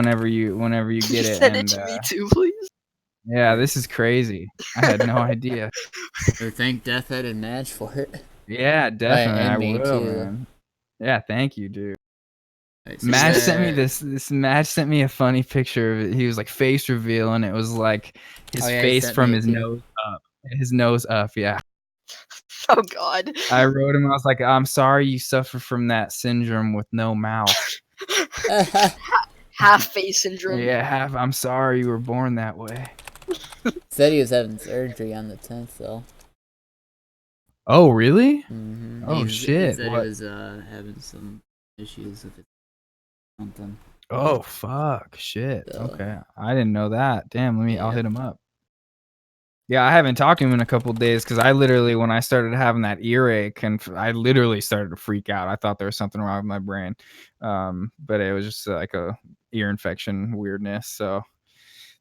whenever you get it. Send and, it to me too, please. Yeah, this is crazy. I had no idea. Thank Deathhead and Madge for it. Yeah, definitely. and I me will, too. man. Yeah, thank you, dude. Right, so Madge sent me this. Madge sent me a funny picture of it. He was like face reveal, and it was like his face from his nose up. His nose up, yeah. Oh God. I wrote him. I was like, "I'm sorry you suffer from that syndrome with no mouth." Half face syndrome. Yeah, half. I'm sorry you were born that way. Said he was having surgery on the 10th, though. Oh, really? Mm-hmm. Oh, shit. He said What? he was having some issues with something. Oh, fuck. Shit. So. Okay. I didn't know that. Damn, I'll hit him up. Yeah, I haven't talked to him in a couple days because I literally, when I started having that earache, and I literally started to freak out. I thought there was something wrong with my brain, but it was just like a ear infection weirdness. So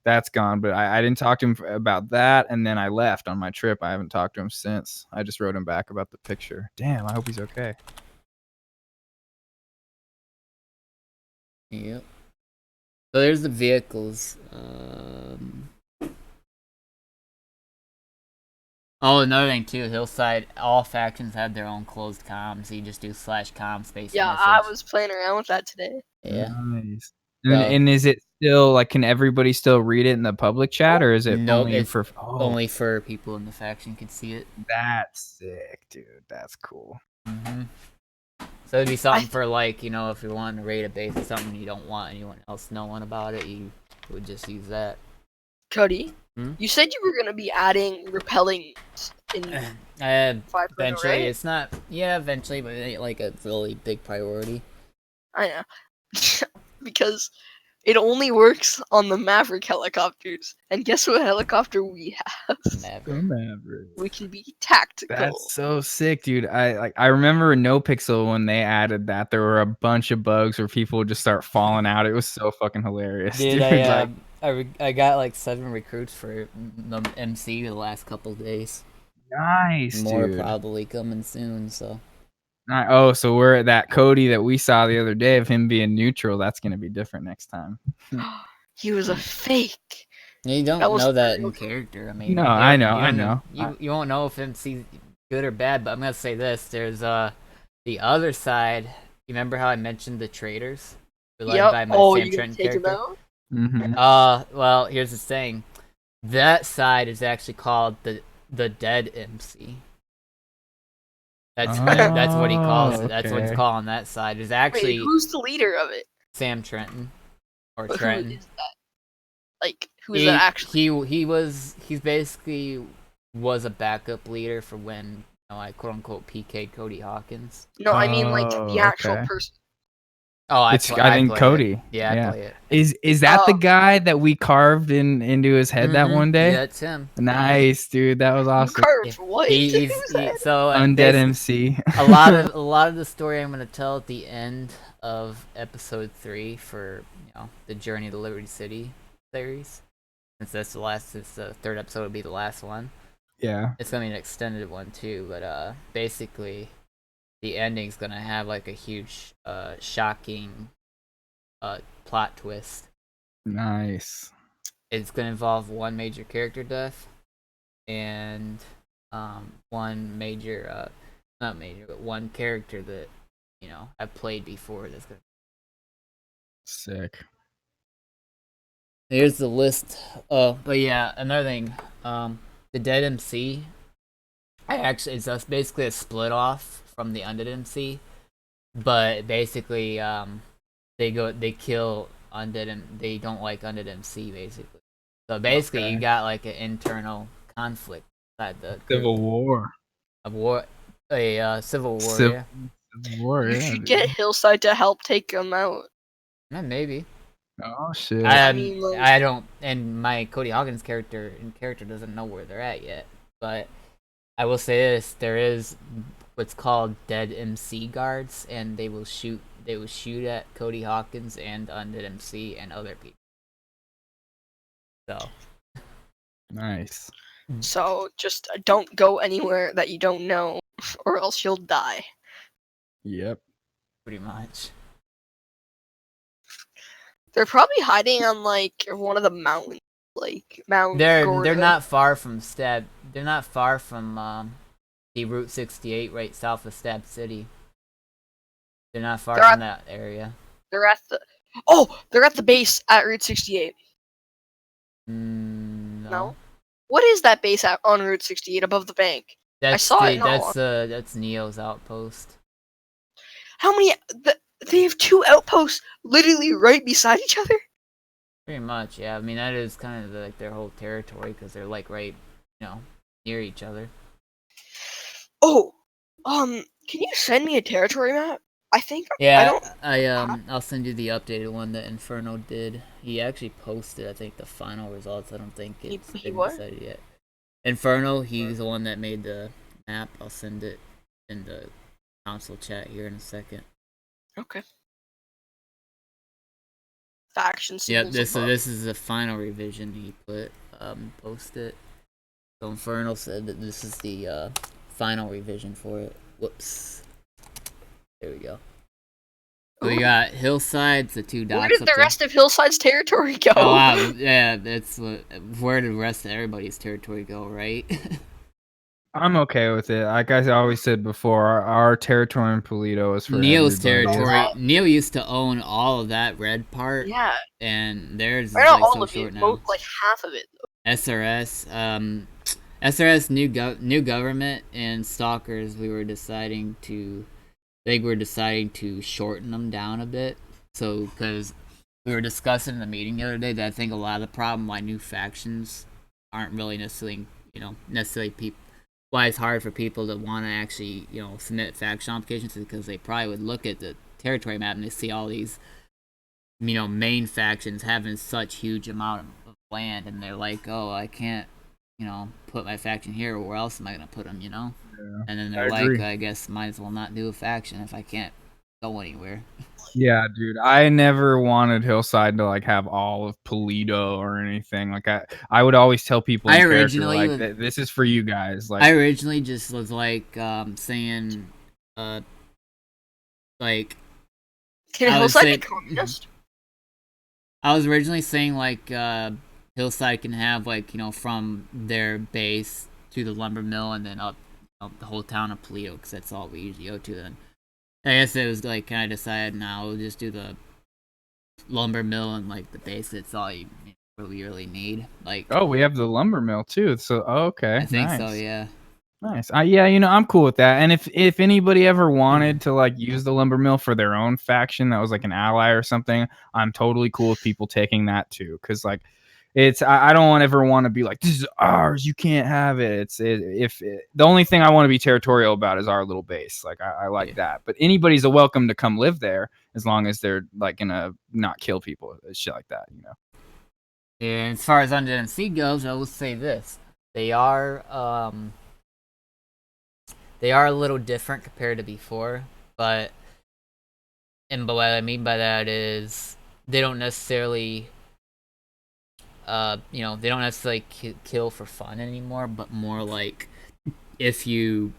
that's gone. But I didn't talk to him about that, and then I left on my trip. I haven't talked to him since. I just wrote him back about the picture. Damn, I hope he's okay. Yep. So there's the vehicles. Oh, another thing too, Hillside, all factions have their own closed comms. So you just do /com space. Yeah, message. I was playing around with that today. Yeah. Nice. And is it still like, can everybody still read it in the public chat, or is it only for only for people in the faction can see it? That's sick, dude. That's cool. Mm-hmm. So it'd be something for, like, you know, if you're wanting to raid a base or something, you don't want anyone else knowing about it, you would just use that. Cody, you said you were gonna be adding repelling in eventually, right? it's not. Yeah, eventually, but it ain't like a really big priority. I know, because it only works on the Maverick helicopters, and guess what helicopter we have? Maverick. We can be tactical. That's so sick, dude. I remember in No Pixel when they added that, there were a bunch of bugs where people would just start falling out. It was so fucking hilarious, dude. I got like 7 recruits for the MC the last couple days. Nice, More dude. probably coming soon. So. Oh, so we're at that Cody that we saw the other day of him being neutral. That's gonna be different next time. He was a fake. You don't know that in character. I mean, no, I know. You won't know if MC's good or bad, but I'm gonna say this: there's the other side. You remember how I mentioned the traitors? Yep. By my Sam Trenton character. Mm-hmm. Well, here's the thing. That side is actually called the Dead MC. That's what he calls it. That's what he's calling that side. Is actually. Wait, who's the leader of it? Sam Trenton, or but Trenton. Who is that? Like, who is that actually? He's basically was a backup leader for when, you know, I quote unquote PK'd Cody Hawkins. No, I mean like the actual person. Oh, I think Cody. It. Yeah, I play it. Is that the guy that we carved into his head that one day? Yeah, it's him. Nice, dude. That was awesome. You carved what? So Undead MC. a lot of the story I'm gonna tell at the end of episode 3 for, you know, the Journey to Liberty City series. Since that's the third episode will be the last one. Yeah. It's gonna be an extended one too, but basically the ending's gonna have like a huge shocking plot twist. Nice. It's gonna involve one major character death and one major not major, but one character that, you know, I've played before that's gonna. Sick. Here's the list. But yeah, another thing. The Dead MC. It's basically a split off from the Undead MC, but basically, they kill Undead and they don't like Undead MC basically. So basically, you got like an internal conflict inside the Civil War. Civil War. You should get Hillside to help take them out. Yeah, maybe. Oh shit! I don't, and my Cody Hawkins character doesn't know where they're at yet. But I will say this: there is what's called Dead MC guards, and they will shoot at Cody Hawkins and Undead MC and other people. So nice. So just don't go anywhere that you don't know, or else you'll die. Yep. Pretty much. They're probably hiding on like one of the mountains, like Mount They're Gorda. not far from Stab. They're not far from the Route 68 right south of Stab City. They're not far from that area. They're at the base at Route 68. No. What is that base at on Route 68 above the bank? I saw it. That's Neo's outpost. How many? They have 2 outposts literally right beside each other. Pretty much, yeah. I mean, that is kind of like their whole territory because they're like right, near each other. Oh, can you send me a territory map? I think. Yeah, I'll send you the updated one that Inferno did. He actually posted, I think, the final results. I don't think it's been decided yet. Inferno, he's the one that made the map. I'll send it in the console chat here in a second. Okay. Faction symbols. Yep, this is the final revision he posted. So Inferno said that this is the final revision for it. Whoops. There we go. So we got Hillside's the 2 dots. Where did the rest of Hillside's territory go? Oh wow, yeah, where did the rest of everybody's territory go, right? I'm okay with it. Like I always said before, our territory in Polito is for Neo's everybody. territory. Neo used to own all of that red part. Yeah. And theirs is like so short now. Like half of it. SRS, SRS new government and Stalkers. They were deciding to shorten them down a bit. So because we were discussing in the meeting the other day that I think a lot of the problem why new factions aren't really necessarily people. Why it's hard for people to want to actually, submit faction applications is because they probably would look at the territory map and they see all these, main factions having such huge amount of land, and they're like, oh, I can't, put my faction here. Where else am I gonna put them? Yeah. And then they're like, I guess might as well not do a faction if I can't go anywhere. Yeah, dude. I never wanted Hillside to like have all of Polito or anything. Like I would always tell people in character, like this is for you guys. Like I originally just was like saying like can Hillside be communist? I was originally saying like Hillside can have like, from their base to the lumber mill and then up the whole town of Polito, because that's all we usually go to then. I guess it was like kind of decided now we'll just do the lumber mill and like the base. It's all you really need. Like, oh, we have the lumber mill too. So okay, I think so. Yeah. Nice. Yeah, I'm cool with that. And if anybody ever wanted to like use the lumber mill for their own faction that was like an ally or something, I'm totally cool with people taking that too. Because like, I don't ever want to be like, this is ours, you can't have it. The only thing I want to be territorial about is our little base. Like I like that. But anybody's welcome to come live there as long as they're like gonna not kill people, shit like that. Yeah. As far as Undead MC goes, I will say this: they are a little different compared to before, but what I mean by that is they don't necessarily they don't necessarily kill for fun anymore, but more like if you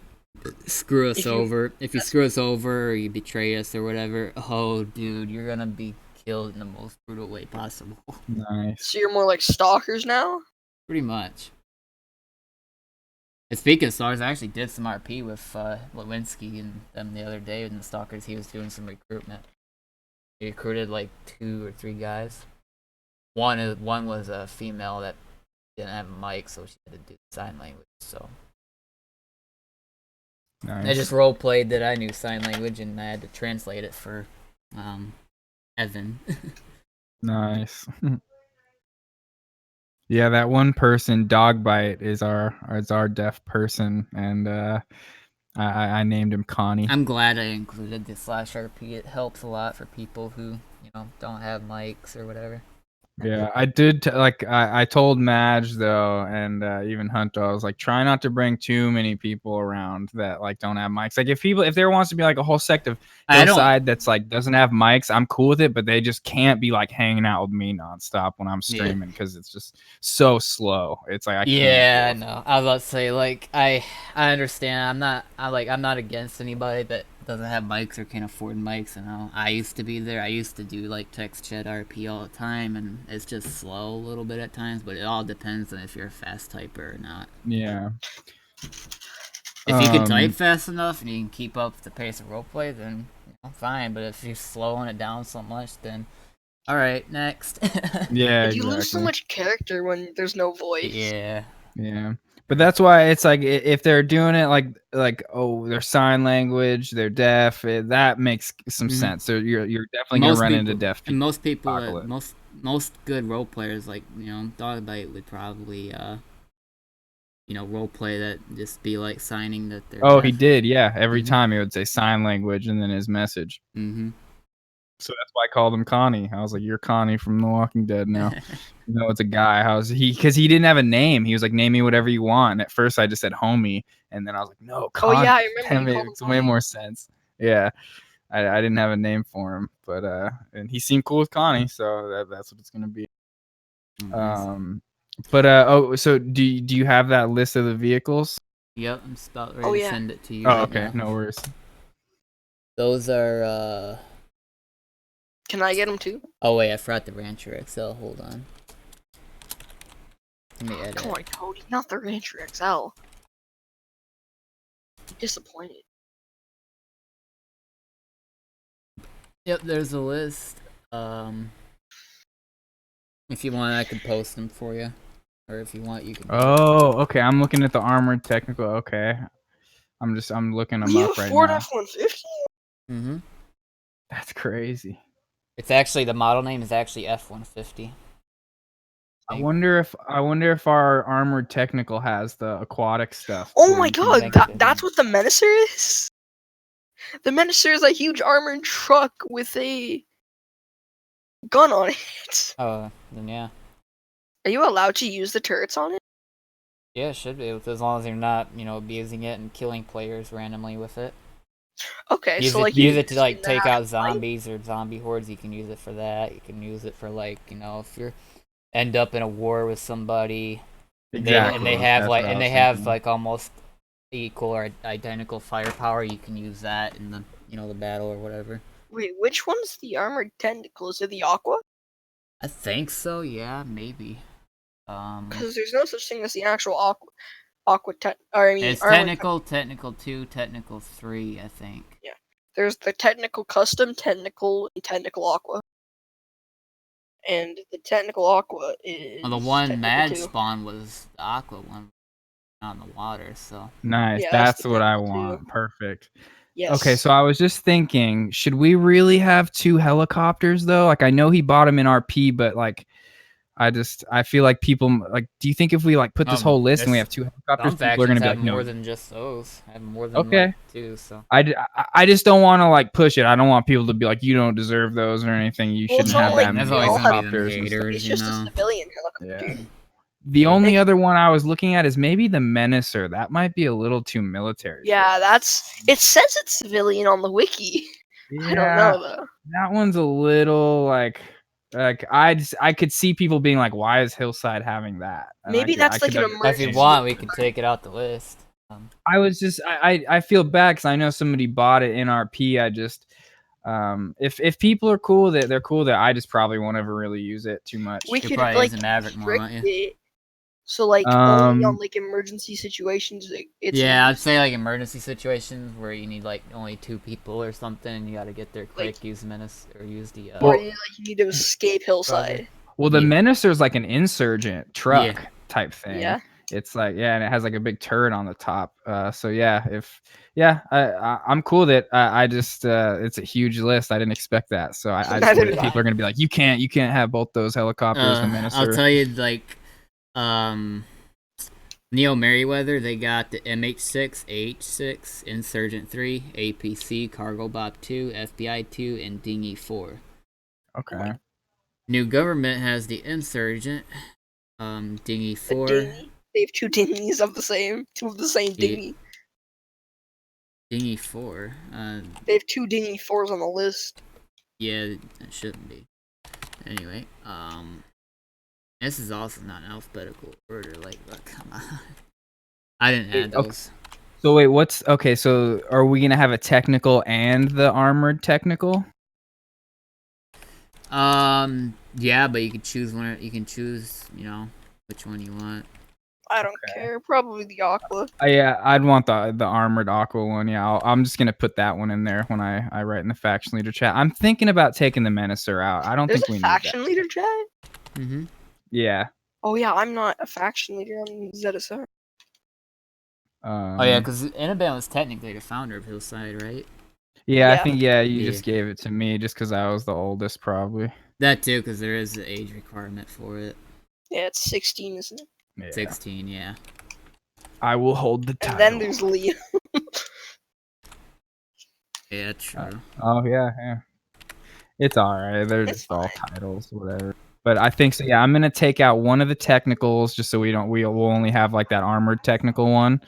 screw us over or you betray us or whatever, oh dude, you're gonna be killed in the most brutal way possible. Nice. So you're more like stalkers now? Pretty much. And speaking of stalkers, I actually did some RP with Lewinsky and them the other day in the stalkers. He was doing some recruitment. He recruited like 2 or 3 guys. One was a female that didn't have a mic, so she had to do sign language. So nice. I just role played that I knew sign language, and I had to translate it for Evan. Nice. Yeah, that one person, Dogbite, is our deaf person, and I named him Connie. I'm glad I included the /RP. It helps a lot for people who don't have mics or whatever. Yeah, I did. I told Madge though, and even Hunter, I was like, try not to bring too many people around that like don't have mics. Like if there wants to be like a whole sect of Hillside that's like doesn't have mics, I'm cool with it. But they just can't be like hanging out with me nonstop when I'm streaming because it's just so slow. It's like I can't. I know. I was about to say like I understand. I'm not against anybody that doesn't have mics or can't afford mics. And I used to be there. I used to do like text chat RP all the time, and it's just slow a little bit at times. But it all depends on if you're a fast typer or not. Yeah. If you can type fast enough and you can keep up with the pace of roleplay, then fine. But if you're slowing it down so much, then all right, next. Yeah, And you lose so exactly. much character when there's no voice. Yeah. Yeah. But that's why it's like if they're doing it like oh their sign language, they're deaf, that makes some sense. So you're definitely gonna run into deaf people. And most people, Apocalypse. most good role players, like Dogbite would probably role play that, just be like signing that they're Oh, deaf. he did, yeah. Every time he would say sign language and then his message. So that's why I called him Connie. I was like, "You're Connie from The Walking Dead now." It's a guy. How's he? Because he didn't have a name. He was like, "Name me whatever you want." And at first, I just said "homie," and then I was like, "No, Connie." Oh yeah, I remember That you called him makes way more sense. Yeah, I didn't have a name for him, but and he seemed cool with Connie, so that's what it's gonna be. But so do you have that list of the vehicles? Yep, I'm just about ready to send it to you. Oh, right okay, now. no worries. Those are. Can I get them too? Oh wait, I forgot the Rancher XL. Hold on. Let me edit. Come on, Cody, not the Rancher XL. I'm disappointed. Yep, there's a list. If you want, I can post them for you, or if you want, you can. Oh, okay. I'm looking at the armored technical. Okay, I'm looking them up right Ford now. F-150? That's crazy. It's actually, the model name is actually F-150. I wonder if our armored technical has the aquatic stuff. Oh too. my god, that's what the Menacer is? The Menacer is a huge armored truck with a gun on it. Oh, then yeah. Are you allowed to use the turrets on it? Yeah, it should be, as long as you're not, abusing it and killing players randomly with it. Okay, use so like use it to like take out zombies or zombie hordes. You can use it for that. You can use it for like if you end up in a war with somebody, exactly, and they have like almost equal or identical firepower, you can use that in the the battle or whatever. Wait, which one's the armored tentacle? Is it the Aqua? I think so. Yeah, maybe. Because there's no such thing as the actual Aqua it's technical 2, technical 3, I think. Yeah. There's the technical custom, technical, and technical Aqua. And the technical Aqua is. Well, the one Mad 2. spawn was the Aqua one, not in the water. So nice. Yeah, that's what I 2. want. Perfect. Yes. Okay, so I was just thinking, should we really have 2 helicopters though? Like, I know he bought them in RP, but like, I feel like people like. Do you think if we like put this whole list and we have 2 helicopters, people are gonna be like, more no. than just those. I have more than like 2. So I just don't want to like push it. I don't want people to be like, you don't deserve those or anything. You shouldn't have that many helicopters. It's just a civilian helicopter. Yeah. The only other one I was looking at is maybe the Menacer. That might be a little too military. Yeah, it says it's civilian on the wiki. Yeah, I don't know though. That one's a little like I could see people being like, why is Hillside having that? And maybe that's like an emergency. If you want, we can take it out the list. I was just I feel bad because I know somebody bought it in RP. I just if people are cool with it, they're cool with it. I just probably won't ever really use it too much. We could like Maverick more, it. So like only on like emergency situations, it's I'd say like emergency situations where you need like only 2 people or something, and you got to get there quick. Like, use Menace or use the. Or you need to escape Hillside. Well, the Menacer's like an insurgent truck type thing. Yeah. It's like and it has like a big turret on the top. So yeah, I'm cool with it. I just it's a huge list. I didn't expect that. So I just worry people are gonna be like, you can't have both those helicopters. The Menacer. I'll tell you, like, Neo Merryweather, they got the MH6, AH6, Insurgent 3, APC, Cargo Bop 2, FBI 2, and Dinghy 4. Okay. New Government has the Insurgent, Dinghy 4. They have 2 dinghies of the same dinghy. Dinghy 4. They have 2 Dinghy 4s on the list. Yeah, it shouldn't be. Anyway, this is also not in alphabetical order. Like, look, come on. I didn't add those. So wait, what's okay? So are we gonna have a technical and the armored technical? Yeah, but you can choose one. You can choose, which one you want. I don't care. Probably the Aqua. Yeah, I'd want the armored aqua one. Yeah, I'm just gonna put that one in there when I write in the faction leader chat. I'm thinking about taking the Menacer out. I don't There's think a we need that. faction leader chat? Mm-hmm. Yeah. Oh yeah, I'm not a faction leader. I'm ZSR. Oh yeah, because Inaban was technically the founder of Hillside, right? Yeah, I Yeah. think you just gave it to me just because I was the oldest, probably. That too, because there is an age requirement for it. Yeah, it's 16, isn't it? Yeah. 16, yeah. I will hold the title. And then there's Leo. Yeah, true. Oh yeah. It's all right. They're It's just all fine. titles, whatever. But I think so. Yeah, I'm gonna take out one of the technicals just so we'll only have like that armored technical one.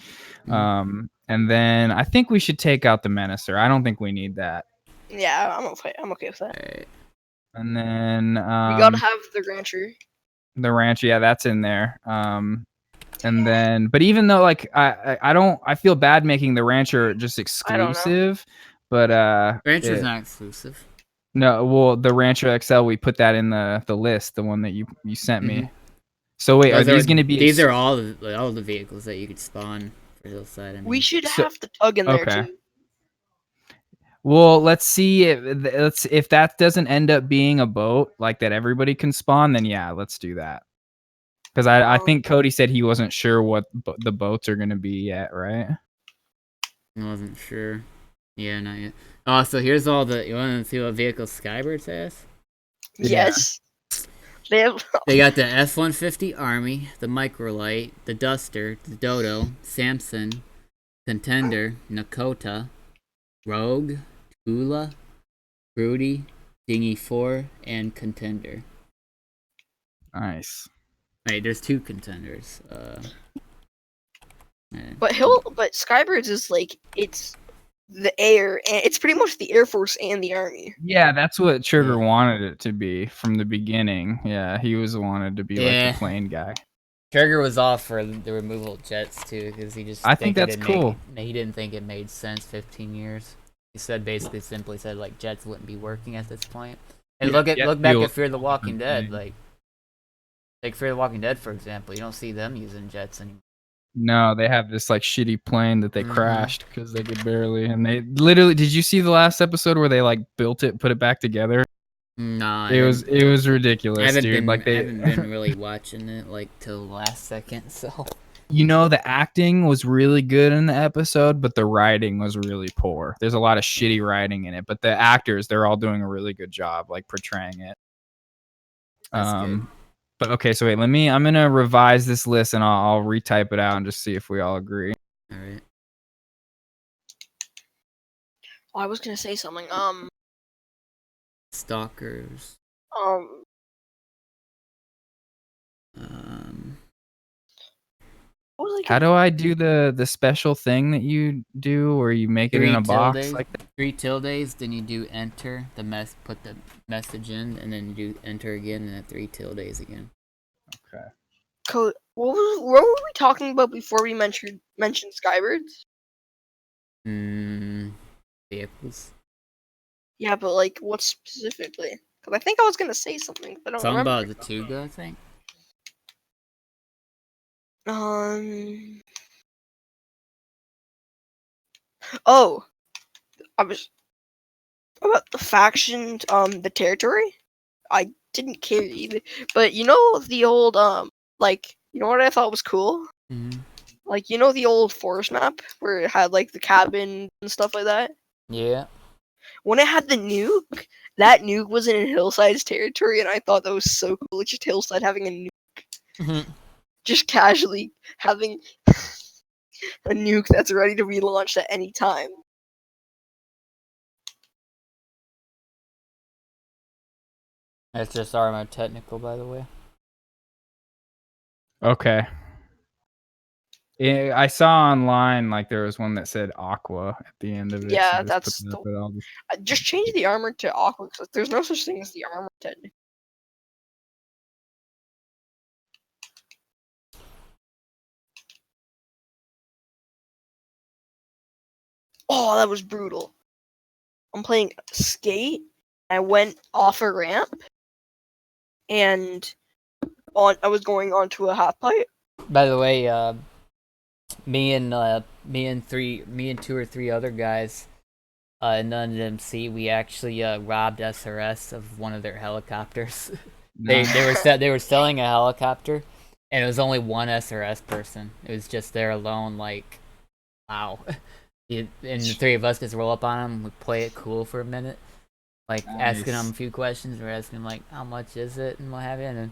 And then I think we should take out the Menacer. I don't think we need that. Yeah, I'm okay with that. Right. And then We gotta have the Rancher. the ranch, yeah, that's in there. And then, but even though like I feel bad making the Rancher just exclusive, but Rancher's not exclusive. No, well, the Rancher XL, we put that in the list, the one that you sent me. So wait, are these going to be? These are all the vehicles that you could spawn for Hillside. I mean. We should have the Tug in there too. Well, let's see if that doesn't end up being a boat like that everybody can spawn. Then yeah, let's do that. Because I think Cody said he wasn't sure what the boats are going to be yet, right? I wasn't sure. Yeah, not yet. Oh, so here's all the. You want to see what vehicle Skybird has? Yes. Yeah. They got the F-150 Army, the Microlight, the Duster, the Dodo, Samson, Contender, Nakota, Rogue, Tula, Broody, Dingy 4, and Contender. Nice. Wait, there's 2 Contenders. But Skybird's is like it's the air, and it's pretty much the Air Force and the Army. Yeah, that's what Trigger wanted it to be from the beginning. Yeah, he wanted to be like the plane guy. Trigger was off for the removal of jets too, because he just. I think that's cool. He didn't think it made sense. 15 years. He said simply said like jets wouldn't be working at this point. And look back at Fear the Walking Dead, like Fear the Walking Dead for example. You don't see them using jets anymore. No, they have this like shitty plane that they crashed because they could barely. And they literally, did you see the last episode where they like built it, put it back together? No, it was ridiculous, dude. I haven't been really watching it like till the last second. So the acting was really good in the episode, but the writing was really poor. There's a lot of shitty writing in it, but the actors, they're all doing a really good job like portraying it. That's good. But okay, so wait, I'm gonna revise this list and I'll retype it out and just see if we all agree. All right. Oh, I was gonna say something. Stalkers. How do I do the special thing that you do where you make it in a box like that? 3 tildes, then you do enter put the message in, and then you do enter again, and then 3 tildes again. Okay. What were we talking about before we mentioned Skybirds? Vehicles. Yeah, but like what specifically? Because I think I was gonna say something, but I don't remember. Something about the Tuga, I think. Oh, I was about the faction, the territory. I didn't care either, but the old what I thought was cool. Like the old forest map where it had like the cabin and stuff like that. Yeah. When it had the nuke, that nuke was in Hillside's territory, and I thought that was so cool. It's just Hillside having a nuke. Just casually having a nuke that's ready to be launched at any time. That's just our technical, by the way. Okay. I saw online like there was one that said Aqua at the end of it. Yeah, so that's just change the armor to Aqua because there's no such thing as the armor technically. Oh, that was brutal. I'm playing skate. I went off a ramp, and I was going onto a half pipe. By the way, me and two or three other guys in the MC, we actually robbed SRS of one of their helicopters. they were selling a helicopter, and it was only one SRS person. It was just there alone. Like, wow. And the three of us just roll up on him. We play it cool for a minute, like asking him a few questions. We're asking him like, how much is it and what have you, and then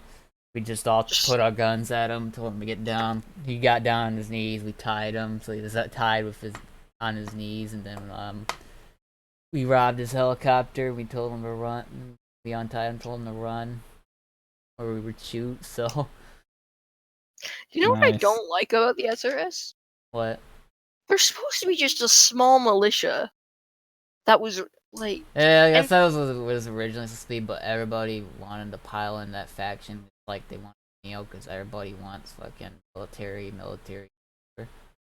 we just all put our guns at him, told him to get down. He got down on his knees. We tied him, so he was tied with on his knees, and then we robbed his helicopter. We told him to run. We untied him, told him to run, or we would shoot. So, You know what I don't like about the SRS? what? They're supposed to be just a small militia. That was like. Yeah, I guess that was what it was originally supposed to be, but everybody wanted to pile in that faction. Like they want because everybody wants fucking military.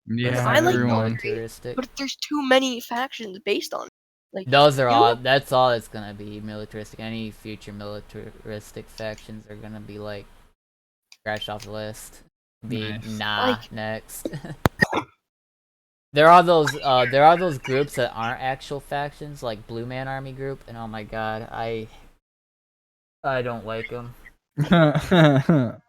Yeah, I like everyone. military, but there's too many factions based on it. Like those are all. That's all it's gonna be militaristic. Any future militaristic factions are gonna be like scratched off the list. Be next. There are those groups that aren't actual factions, like Blue Man Army Group, and oh my god, I don't like them. I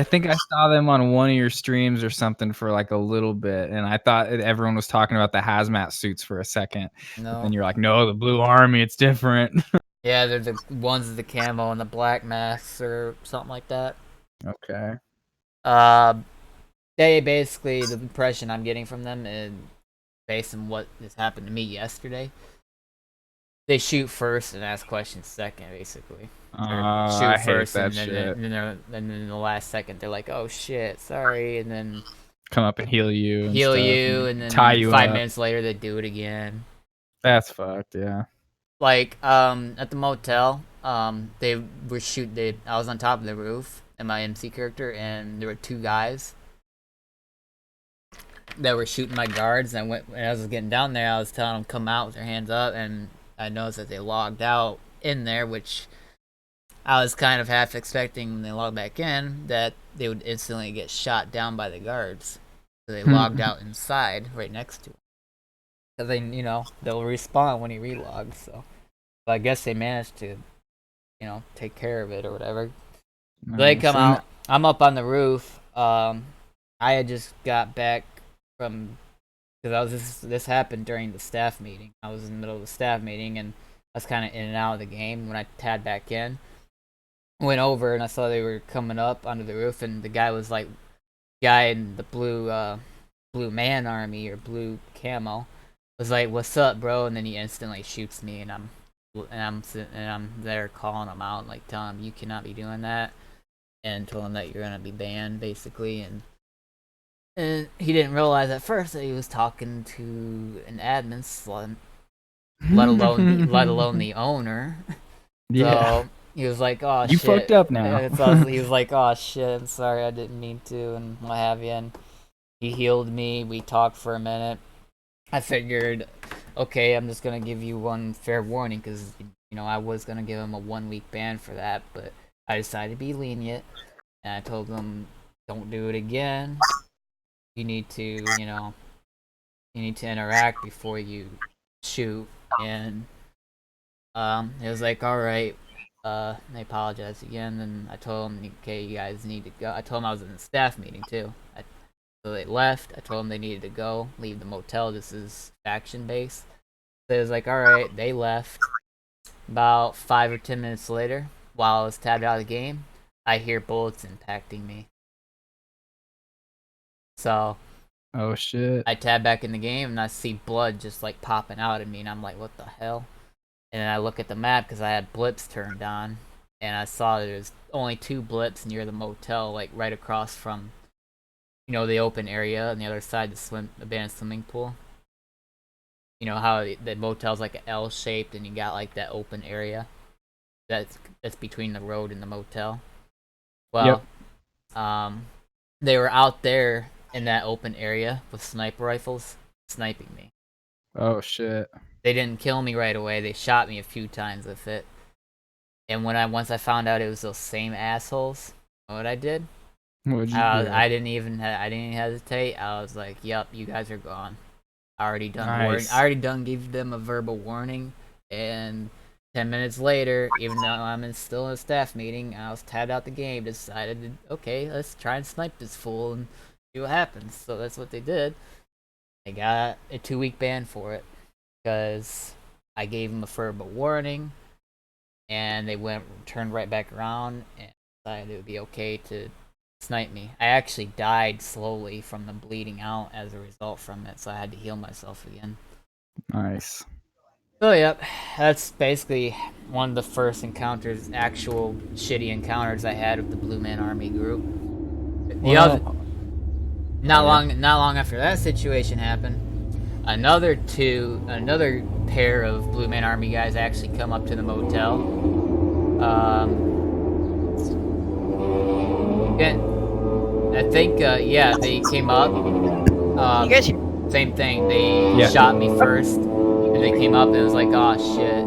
think I saw them on one of your streams or something for like a little bit, and I thought everyone was talking about the hazmat suits for a second. No. And you're like, no, the Blue Army, it's different. Yeah, they're the ones with the camo and the black masks or something like that. Okay. They basically, the impression I'm getting from them is based on what has happened to me yesterday. They shoot first and ask questions second, basically. I hate that shit. And then in the last second, they're like, "Oh shit, sorry," and then come up and heal you, and then tie you 5 up. minutes later they do it again. That's fucked, yeah. Like at the motel, they were I was on top of the roof and my MC character, and there were two guys that were shooting my guards. And when I was getting down there, I was telling them come out with their hands up, and I noticed that they logged out in there, which I was kind of half expecting when they logged back in that they would instantly get shot down by the guards. So they logged out inside, right next to him. Because they'll respawn when he relogs. So, but I guess they managed to, take care of it or whatever. Nice. They come out. I'm up on the roof. I had just got back from, because this happened during the staff meeting. I was in the middle of the staff meeting and I was kind of in and out of the game. When I tabbed back in, went over and I saw they were coming up onto the roof, and the guy was like, guy in the blue man army or blue camo was like, "What's up, bro?" And then he instantly shoots me, and I'm there calling him out, like telling him you cannot be doing that, and told him that you're gonna be banned, basically, and he didn't realize at first that he was talking to an admin slut, let alone the owner. Yeah. So he was like, "Oh, you shit. fucked up now." So he was like, "Oh shit, I'm sorry, I didn't mean to," and what have you. And he healed me. We talked for a minute. I figured, okay, I'm just gonna give you one fair warning, because I was gonna give him a 1-week ban for that, but I decided to be lenient, and I told him, "Don't do it again. You need to, interact before you shoot." And it was like, all right. They apologized again, and I told them, okay, you guys need to go. I told them I was in a staff meeting too. So they left. I told them they needed to go, leave the motel. This is faction base. So it was like, all right, they left. About 5 or 10 minutes later, while I was tabbed out of the game, I hear bullets impacting me. So, oh shit. I tab back in the game and I see blood just like popping out at me, and I'm like, what the hell? And then I look at the map because I had blips turned on, and I saw there's only 2 blips near the motel, like right across from, the open area, on the other side, the abandoned swimming pool. You know how the motel's like an L shaped, and you got like that open area that's between the road and the motel. Well, they were out there in that open area with sniper rifles sniping me. Oh shit. They didn't kill me right away. They shot me a few times with it. And once I found out it was those same assholes, you know what I did? What'd you do? I didn't even hesitate. I was like, "Yep, you guys are gone." I already done Nice. I already done gave them a verbal warning, and 10 minutes later, even though still in a staff meeting, I was tabbed out the game. Decided, okay, let's try and snipe this fool and see what happens. So that's what they did. They got a 2-week ban for it because I gave them a verbal warning, and they turned right back around and decided it would be okay to snipe me. I actually died slowly from the bleeding out as a result from it, so I had to heal myself again. Nice. So yep, that's basically one of the first encounters, actual shitty encounters I had with the Blue Man Army group. Not long after that situation happened, another pair of Blue Man Army guys actually come up to the motel. I think they came up. You guys, Same thing. They shot me first, and they came up and it was like, "Oh shit,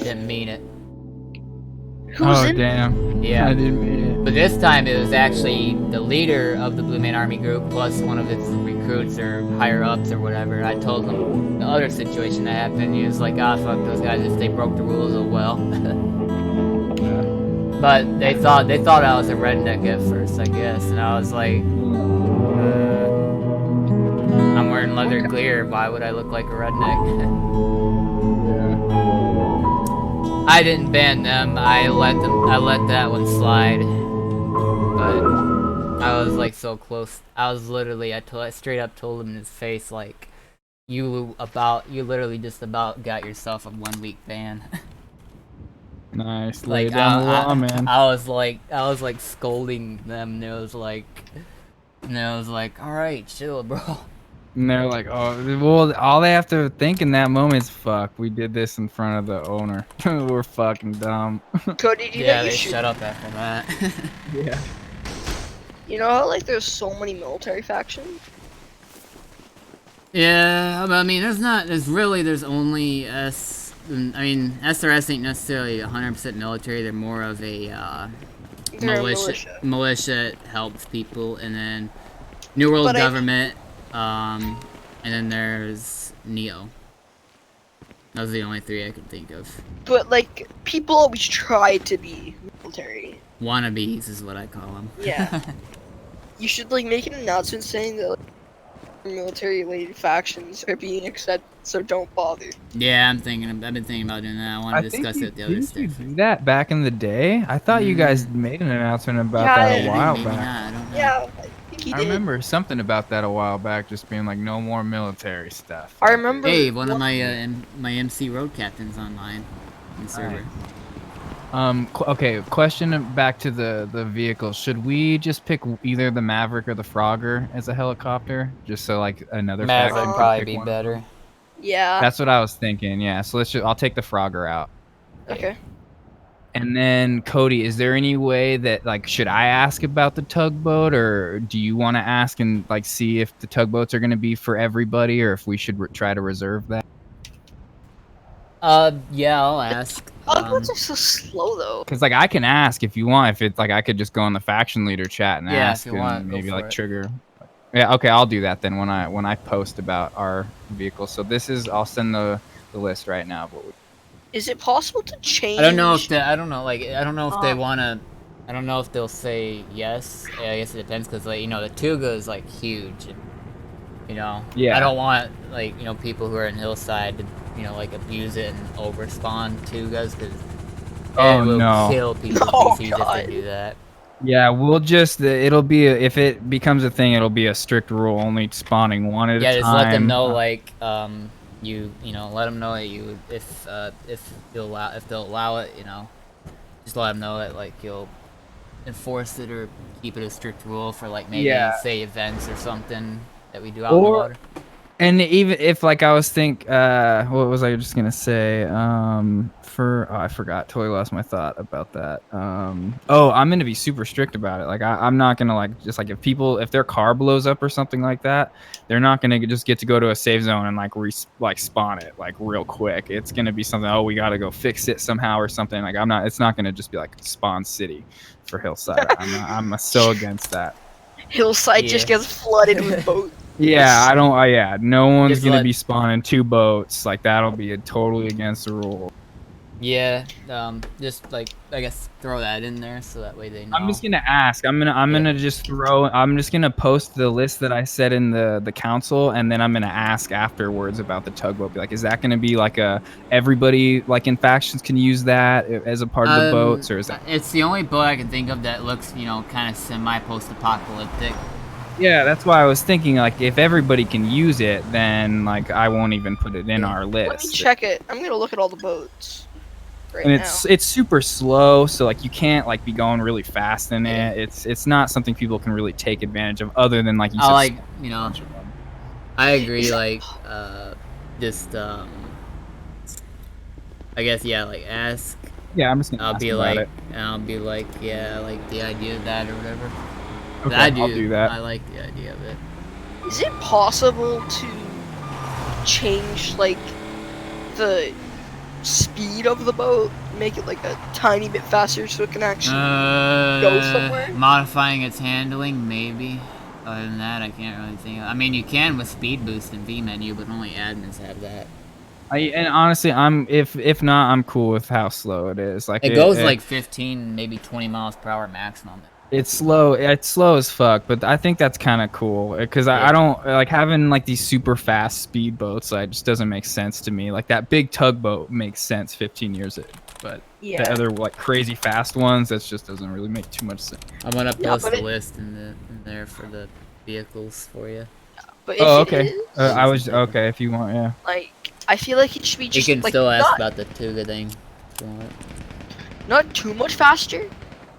didn't mean it." who's in? Damn. Yeah. I didn't mean it. But this time it was actually the leader of the Blue Man Army group plus one of its recruits or higher ups or whatever. I told him the other situation that happened. He was like, "Ah, fuck those guys. If they broke the rules, oh well." But they thought I was a redneck at first, I guess, and I was like, I'm wearing leather gear. Why would I look like a redneck? I didn't ban them. I let that one slide. But I was like so close. I was literally, I straight up told him in his face, like, you literally just about got yourself a 1-week ban. Nice. Like, Lay down the law, man. I was like scolding them, and it was like, all right, chill, bro. And they're like, oh, well, all they have to think in that moment is, fuck, we did this in front of the owner. We're fucking dumb. Cody, do you Yeah, think they you should? shut up after that. Yeah. You know how like there's so many military factions? Yeah, I mean, there's only SRS ain't necessarily 100% military. They're more of a They're a militia. Militia helps people, and then New World Government, and then there's Neo. Those are the only 3 I can think of. But like people always try to be military. Wannabes is what I call them. Yeah. You should like make an announcement saying that like, military-related factions are being accepted, so don't bother. Yeah, I've been thinking about doing that. I want to discuss it with the other stuff. Didn't you do that back in the day? I thought you guys made an announcement about that a while back. I don't know. Yeah, I think he did. I remember something about that a while back, just being like, no more military stuff. I remember. Hey, one of my MC road captains online in the server. Okay, question back to the vehicle. Should we just pick either the Maverick or the Frogger as a helicopter? Just so like another Maverick faction would can probably pick be one? better. Yeah. That's what I was thinking, yeah. So I'll take the Frogger out. Okay. And then Cody, is there any way that like should I ask about the tugboat, or do you want to ask and like see if the tugboats are going to be for everybody, or if we should try to reserve that? Yeah, I'll ask. Tugboats are so slow though. Because like I can ask if you want, if it's like I could just go on the faction leader chat and ask, if you and want, go maybe for like it. trigger. Yeah, okay, I'll do that then when I post about our vehicle. So I'll send the list right now. But Is it possible to change? I don't know if they wanna. I don't know if they'll say yes. I guess it depends, because like the Tuga is like huge. Yeah. I don't want like people who are in Hillside to like abuse it and over spawn Tugas, because it will kill people PCs if they do that. Yeah, we'll just it'll be if it becomes a thing, it'll be a strict rule, only spawning one at a time. Yeah, just let them know like let them know that if they'll allow it, just let them know that like you'll enforce it or keep it a strict rule for like maybe say events or something that we do out in the water. And even if like I was what was I just gonna say? I forgot. Totally lost my thought about that. I'm gonna be super strict about it. Like I'm not gonna like just like if their car blows up or something like that, they're not gonna just get to go to a safe zone and like spawn it like real quick. It's gonna be something. Oh, we gotta go fix it somehow or something. Like it's not gonna just be like spawn city for Hillside. I'm so against that. Hillside just gets flooded with boats. Yeah, I don't. No one's Just gonna be spawning 2 boats. Like that'll be totally against the rule. Yeah, just like I guess throw that in there so that way they know. I'm just gonna ask. I'm just gonna post the list that I said in the council, and then I'm gonna ask afterwards about the tugboat. Be like, is that gonna be like everybody like in factions can use that as a part of the boats, or is that? It's the only boat I can think of that looks, kind of semi-post-apocalyptic. Yeah, that's why I was thinking like if everybody can use it, then like I won't even put it in our list. Let me check it. I'm gonna look at all the boats. Right And now. it's super slow, so like you can't like be going really fast in it. It's not something people can really take advantage of, other than like you said. I agree. Like, just I guess like ask. Yeah, I'm just gonna. I'll ask be about like, it. and I'll be like, yeah, like the idea of that or whatever. Okay, I'll do that. I like the idea of it. Is it possible to change like the speed of the boat, make it like a tiny bit faster so it can actually go somewhere? Modifying its handling, maybe. Other than that, I can't really think. I mean, you can with speed boost in V menu, but only admins have that. And honestly, if not, I'm cool with how slow it is. Like it goes like 15, maybe 20 miles per hour maximum. It's slow. It's slow as fuck, but I think that's kind of cool because I don't like having like these super fast speed boats. Like, just doesn't make sense to me. Like that big tugboat makes sense 15 years ago, but the other like crazy fast ones, that just doesn't really make too much sense. I'm gonna post the list in there for the vehicles for you. But if okay. I was okay if you want, yeah. Like I feel like it should be just. You can like, still ask about the Tuga thing. Not too much faster,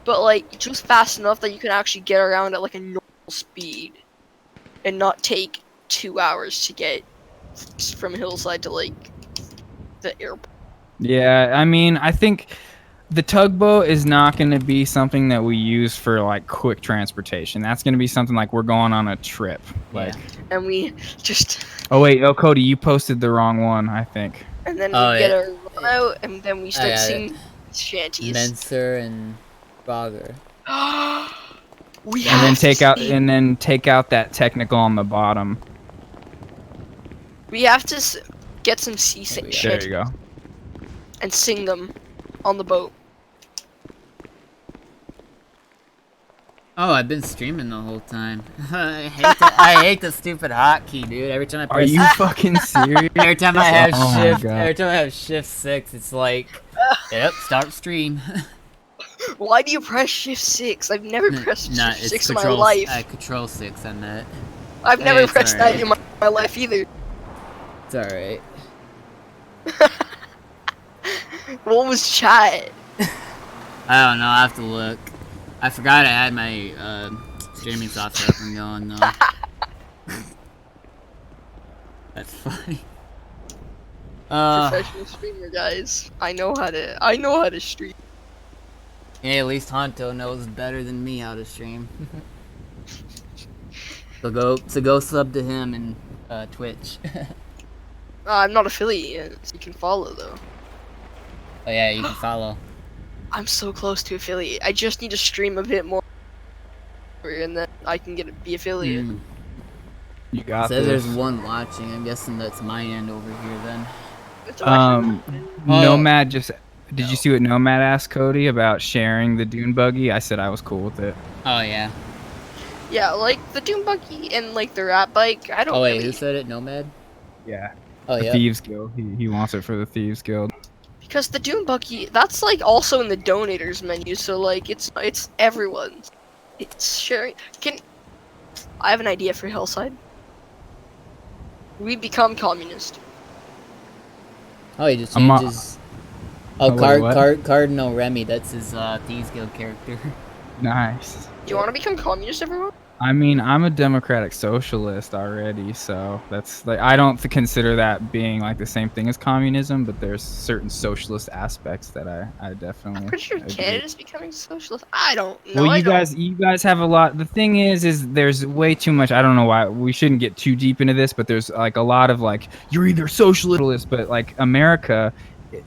but like just fast enough that you can actually get around at like a normal speed, and not take 2 hours to get from Hillside to like the airport. Yeah, I mean, I think the tugboat is not going to be something that we use for like quick transportation. That's going to be something like we're going on a trip, like. And we just. Oh wait, Cody, you posted the wrong one, I think. And then we get our run out, and then we start seeing shanties. Menser and Bogger. And then take out that technical on the bottom. We have to get some seasick shit. There you go. And sing them on the boat. Oh, I've been streaming the whole time. I hate the stupid hotkey, dude. Every time I press. Are you fucking serious? Every time I have shift 6, it's like, yep, start stream. Why do you press shift 6? I've never pressed shift 6 in my life. Control 6 on that. I've never pressed that in my life either. It's alright. What was chat? I don't know, I have to look. I forgot I had my streaming software up and going though. That's funny. Professional streamer, guys. I know how to stream. Yeah, at least Honto knows better than me how to stream. So go sub to him and Twitch. I'm not affiliated, so you can follow though. Oh yeah, you can follow. I'm so close to affiliate. I just need to stream a bit more, and then I can be affiliate. You got this. this. There's one watching. I'm guessing that's my end over here then. Nomad just. Did you see what Nomad asked Cody about sharing the dune buggy? I said I was cool with it. Oh yeah. Yeah, like the dune buggy and like the rat bike. I don't. Oh wait, who said it? Nomad? Yeah. Oh yeah. Thieves Guild. He wants it for the Thieves Guild. Because the dune buggy, that's like also in the donators menu, so like it's everyone's. It's sharing. I have an idea for Hillside. We become communist. Oh, he just changes. Cardinal Remy. That's his Thieves Guild character. Nice. Do you want to become communist, everyone? I mean, I'm a democratic socialist already, so that's like I don't consider that being like the same thing as communism, but there's certain socialist aspects that I I'm definitely pretty sure agree. Canada's becoming socialist. I don't know. Well, I you don't. guys have a lot. The thing is there's way too much. I don't know why we shouldn't get too deep into this, but there's like a lot of like you're either socialist, but like America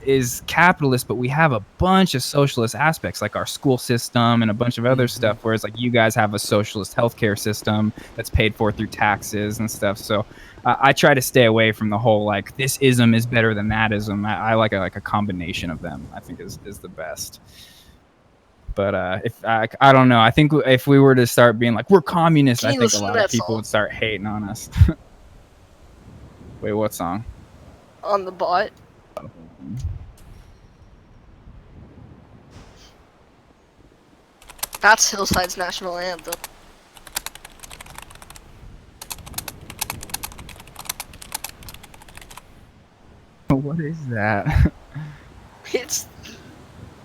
is capitalist, but we have a bunch of socialist aspects, like our school system and a bunch of other stuff. Whereas like you guys have a socialist healthcare system that's paid for through taxes and stuff. So I try to stay away from the whole like this ism is better than that ism. I like a combination of them. I think is the best. But if I don't know, I think if we were to start being like we're communists, Can I you think a listen to lot of that people song would start hating on us. Wait, what song? on the bot? That's Hillside's national anthem. What is that? It's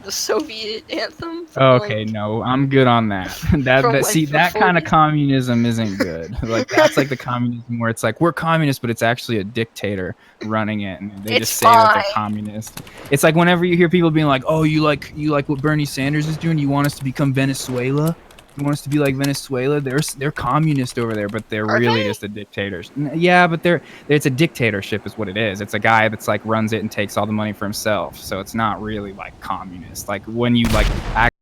the Soviet anthem from Okay, like no, I'm good on that. from That like see the that kind of 40s. communism isn't good. Like that's like the communism where it's like we're communist, but it's actually a dictator running it, and they It's just say that they're fine. communist. It's like whenever you hear people being like, "Oh, you like what Bernie Sanders is doing? You want us to become Venezuela? You want us to be like Venezuela? They're communist over there, but they're Are really they? just a dictators. Yeah, but it's a dictatorship is what it is. It's a guy that's like runs it and takes all the money for himself. So it's not really like communist. Like when you like act.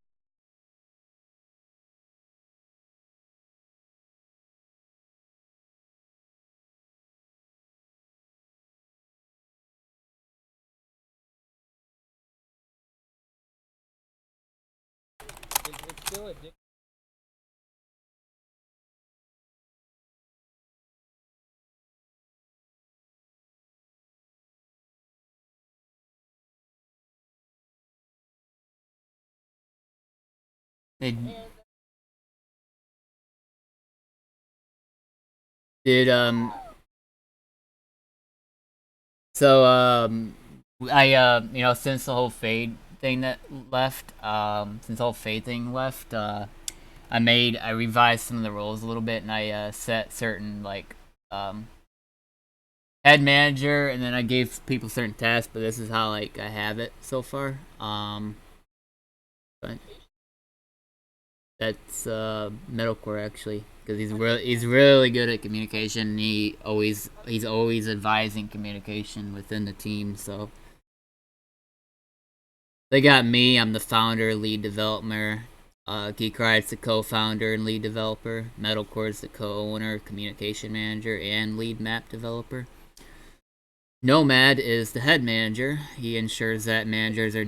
It's still a They did so I since the whole fade thing that left since the whole fade thing left I revised some of the roles a little bit, and I set certain like head manager, and then I gave people certain tasks, but this is how like I have it so far. But that's metalcore actually, because he's really good at communication. And he's always advising communication within the team. So they got me. I'm the founder, lead developer. Geek Ride's the co-founder and lead developer. Metalcore's the co-owner, communication manager, and lead map developer. Nomad is the head manager. He ensures that managers are.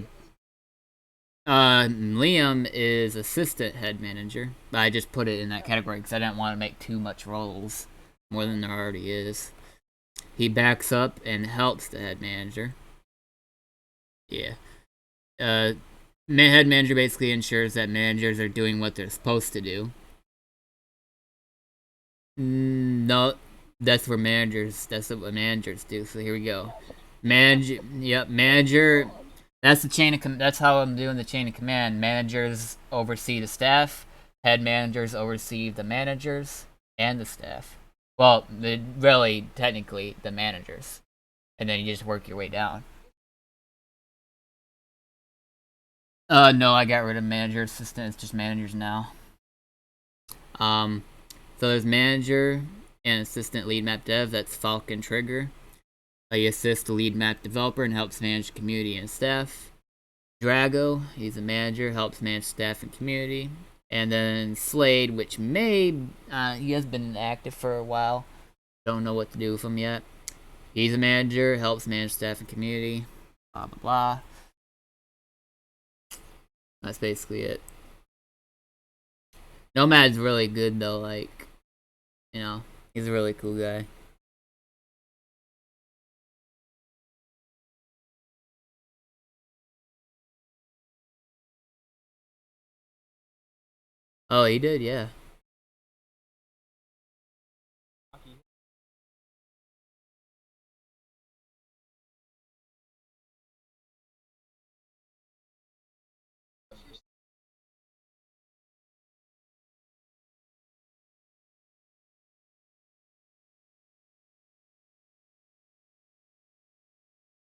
Liam is assistant head manager. I just put it in that category because I didn't want to make too much roles, more than there already is. He backs up and helps the head manager. Yeah. Head manager basically ensures that managers are doing what they're supposed to do. No, that's what managers do. So here we go. Manager. That's the chain of that's how I'm doing the chain of command. Managers oversee the staff. Head managers oversee the managers and the staff. Well, really, technically, the managers, and then you just work your way down. No, I got rid of manager assistant. It's just managers now. Um, so there's manager and assistant lead map dev. That's Falcon Trigger. He assists the lead map developer and helps manage community and staff. Drago, he's a manager, helps manage staff and community. And then Slade, which he has been active for a while. Don't know what to do with him yet. He's a manager, helps manage staff and community. Blah blah blah. That's basically it. Nomad's really good though. Like, he's a really cool guy. Oh, he did, yeah.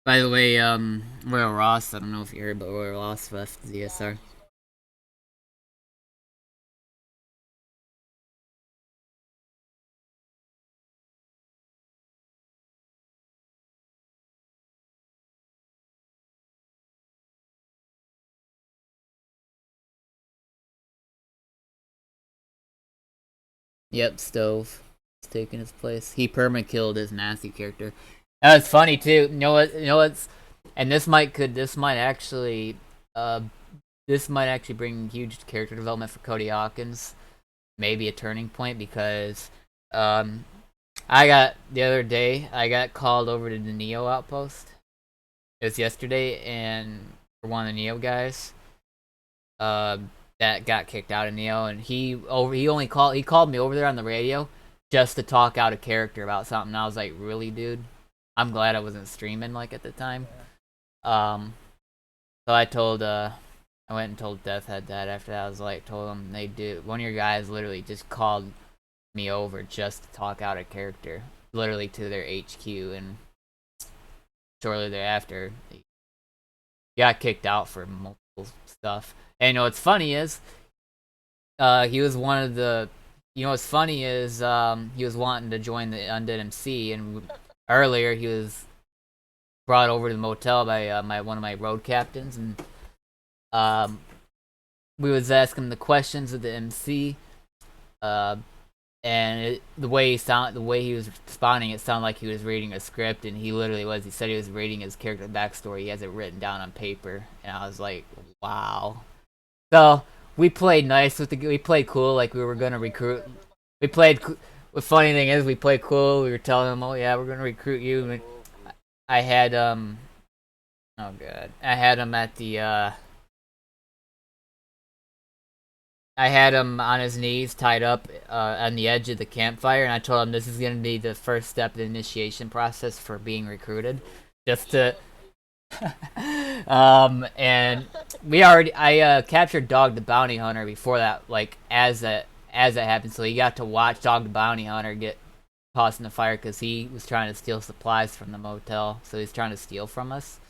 By the way, Royal Ross, I don't know if you heard, but Royal Ross left ZSR. Yep, Stove is taking his place. He perma killed his nasty character. That was funny too. You know what? You know what's, and this might actually bring huge character development for Cody Hawkins. Maybe a turning point because the other day I got called over to the Neo outpost. It was yesterday, and for one of the Neo guys, that got kicked out of Neo, and he called me over there on the radio just to talk out a character about something. And I was like, really, dude? I'm glad I wasn't streaming like at the time. So I went and told Deathhead that after that. I was like, told him one of your guys literally just called me over just to talk out a character, literally to their HQ, and shortly thereafter, he got kicked out for multiple stuff. And you know what's funny is, he was one of the. You know what's funny is, he was wanting to join the Undead MC, and earlier he was brought over to the motel by one of my road captains, and we was asking him the questions of the MC, and the way he was responding, it sounded like he was reading a script, and he literally was. He said he was reading his character backstory. He has it written down on paper, and I was like, wow. So we played nice we played cool, like we were gonna recruit. We played. The funny thing is, we played cool. We were telling him, "Oh yeah, we're gonna recruit you." And I had oh god, I had him at the I had him on his knees, tied up on the edge of the campfire, and I told him this is going to be the first step of the initiation process for being recruited. Just to... and I captured Dog the Bounty Hunter before that, like, as it happened, so he got to watch Dog the Bounty Hunter get tossed in the fire because he was trying to steal supplies from the motel, so he's trying to steal from us.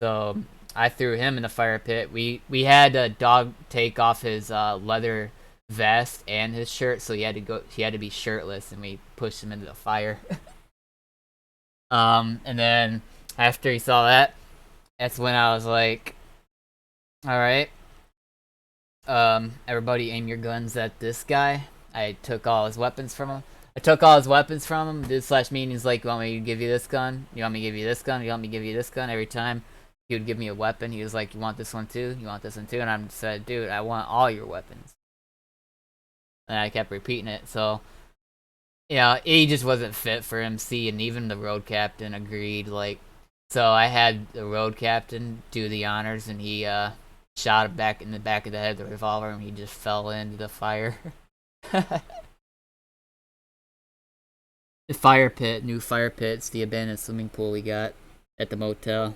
So I threw him in the fire pit. We had a Dog take off his leather vest and his shirt, so he had to be shirtless, and we pushed him into the fire. And then after he saw that, that's when I was like, all right, everybody aim your guns at this guy. I took all his weapons from him. Dude / me, and he's like, you want me to give you this gun? You want me to give you this gun? You want me to give you this gun? Every time he would give me a weapon, he was like, you want this one too? You want this one too? And I said, dude, I want all your weapons. And I kept repeating it, so... Yeah, he just wasn't fit for MC, and even the road captain agreed, like... So I had the road captain do the honors, and he shot him back in the back of the head with a revolver, and he just fell into the fire. The fire pit, new fire pits, the abandoned swimming pool we got at the motel.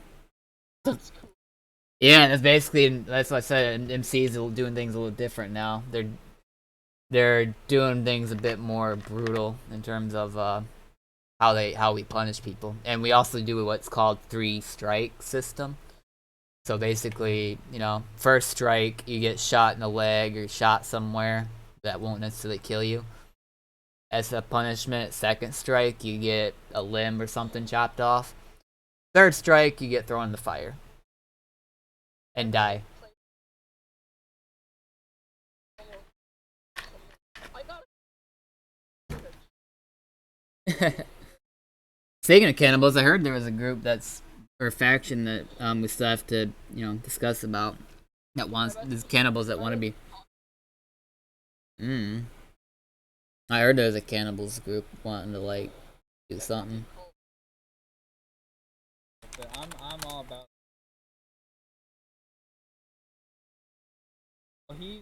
Yeah, that's what I said. MCs are doing things a little different now. They're doing things a bit more brutal in terms of how we punish people, and we also do what's called 3-strike system. So basically, first strike, you get shot in the leg or shot somewhere that won't necessarily kill you. As a punishment, second strike, you get a limb or something chopped off. Third strike, you get thrown in the fire and die. Speaking of cannibals, I heard there was a group or a faction that we still have to discuss about, that wants these cannibals that want to be. I heard there was a cannibals group wanting to do something. I'm all about. Well, he's.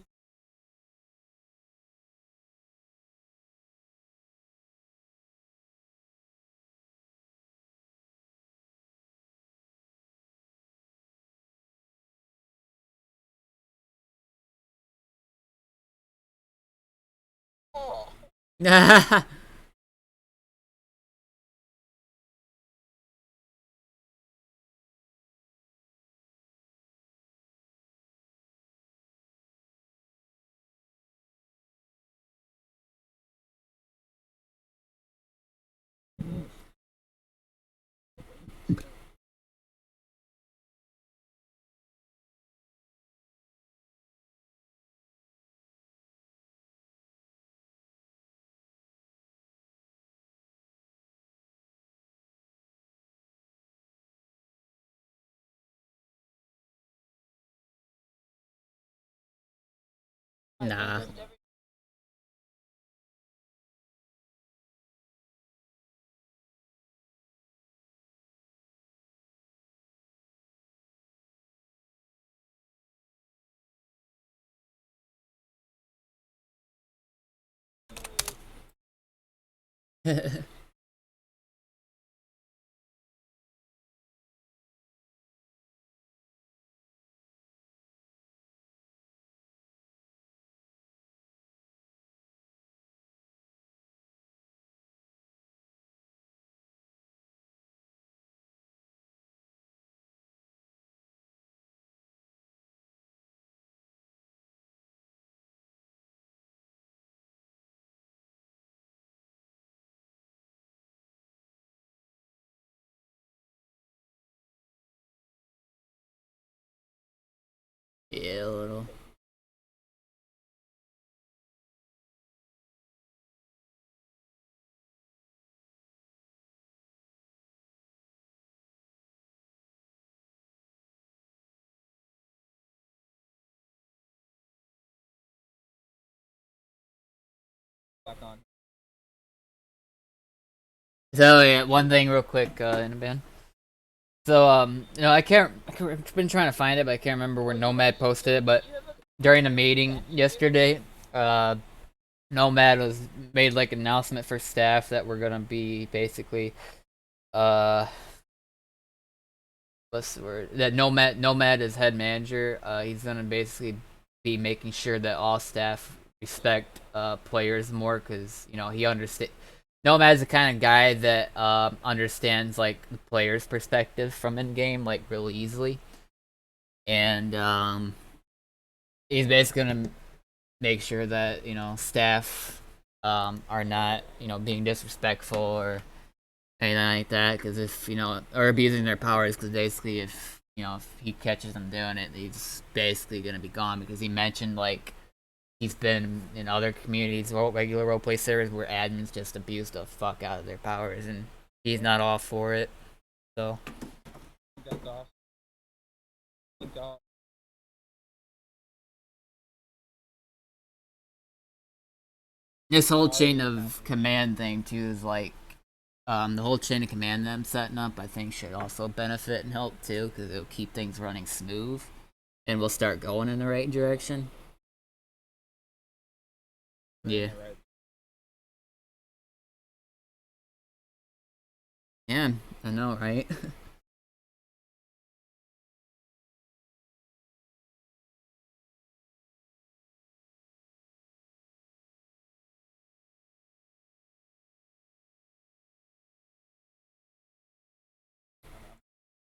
Nah. Yeah, a little. So yeah, one thing real quick, in a band. So you know, I've been trying to find it, but I can't remember where Nomad posted it. But during the meeting yesterday, Nomad was made like an announcement for staff that we're gonna be basically, uh, what's the word? That Nomad is head manager. He's gonna basically be making sure that all staff respect players more, because you know he understand. Nomad's the kind of guy that understands like the player's perspective from in game like really easily, and he's basically gonna make sure that you know staff are not you know being disrespectful or anything like that. Because if you know or abusing their powers, because basically if you know if he catches them doing it, he's basically gonna be gone. Because he mentioned like he's been in other communities, regular roleplay servers, where admins just abuse the fuck out of their powers, and he's not all for it. So. This whole chain of command thing too is like, the whole chain of command that I'm setting up, I think should also benefit and help too, because it'll keep things running smooth, and we'll start going in the right direction. Yeah. Yeah, I know, right?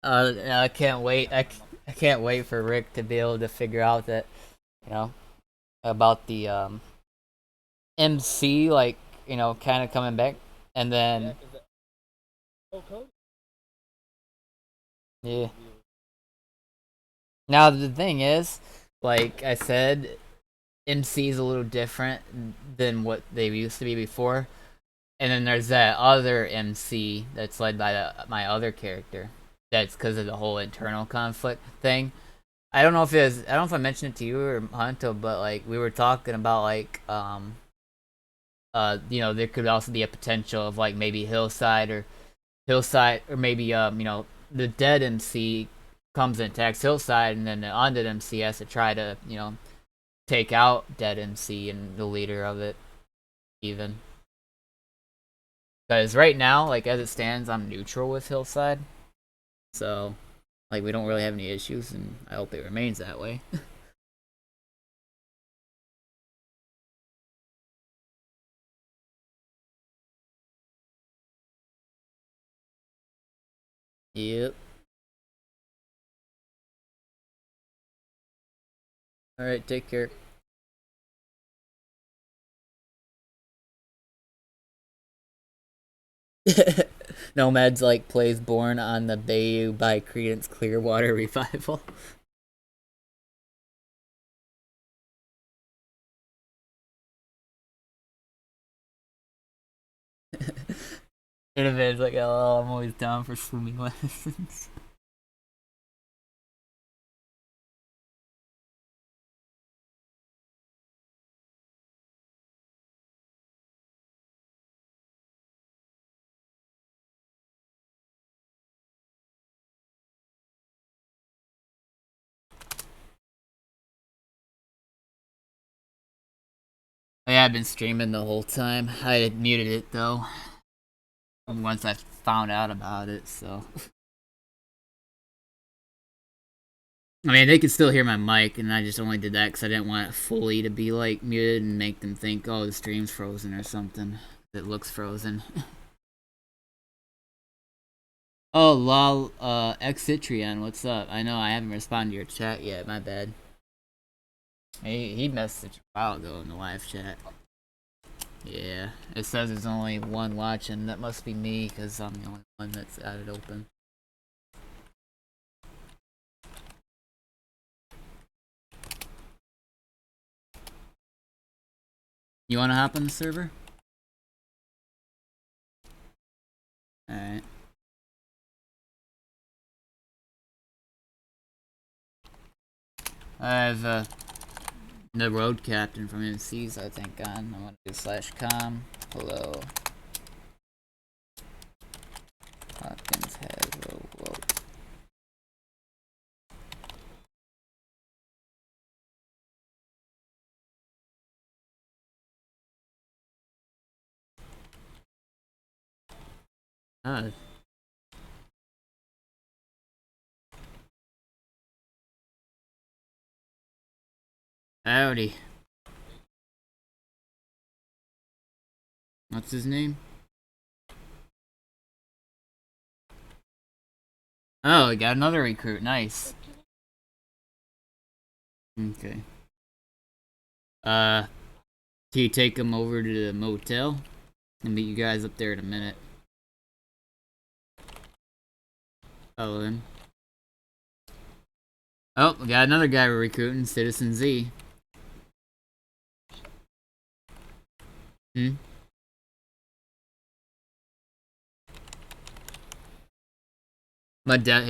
I can't wait. I can't wait for Rick to be able to figure out that, you know, about the MC, like you know, kind of coming back, and then yeah. Now the thing is, like I said, MC is a little different than what they used to be before, and then there's that other MC that's led by my other character. That's because of the whole internal conflict thing. I don't know if it was, I don't know if I mentioned it to you or Hunto, but like we were talking about like you know there could also be a potential of like maybe Hillside or maybe you know the dead MC comes and attacks Hillside, and then the undead MC has to try to you know take out dead MC and the leader of it even. Because right now, like as it stands, I'm neutral with Hillside, so like we don't really have any issues, and I hope it remains that way. Yep. All right, take care. Nomads like plays Born on the Bayou by Credence Clearwater Revival. It is like, oh, I'm always down for swimming lessons. Yeah, I've been streaming the whole time. I had muted it though. Once I found out about it, so. I mean, they could still hear my mic, and I just only did that because I didn't want it fully to be, like, muted and make them think, oh, the stream's frozen or something. It looks frozen. Oh, lol, Exitrion, what's up? I know I haven't responded to your chat yet, my bad. He messaged a while ago in the live chat. Yeah, it says there's only one watching. That must be me, because I'm the only one that's got it open. You wanna hop on the server? Alright. I have, the road captain from MC's, I think, on. I'm gonna do /com. Hello. Hopkins has a vote. Howdy. What's his name? Oh, we got another recruit. Nice. Okay. Can you take him over to the motel? I'll meet you guys up there in a minute. Follow him. Oh, we got another guy we're recruiting, Citizen Z. Hey,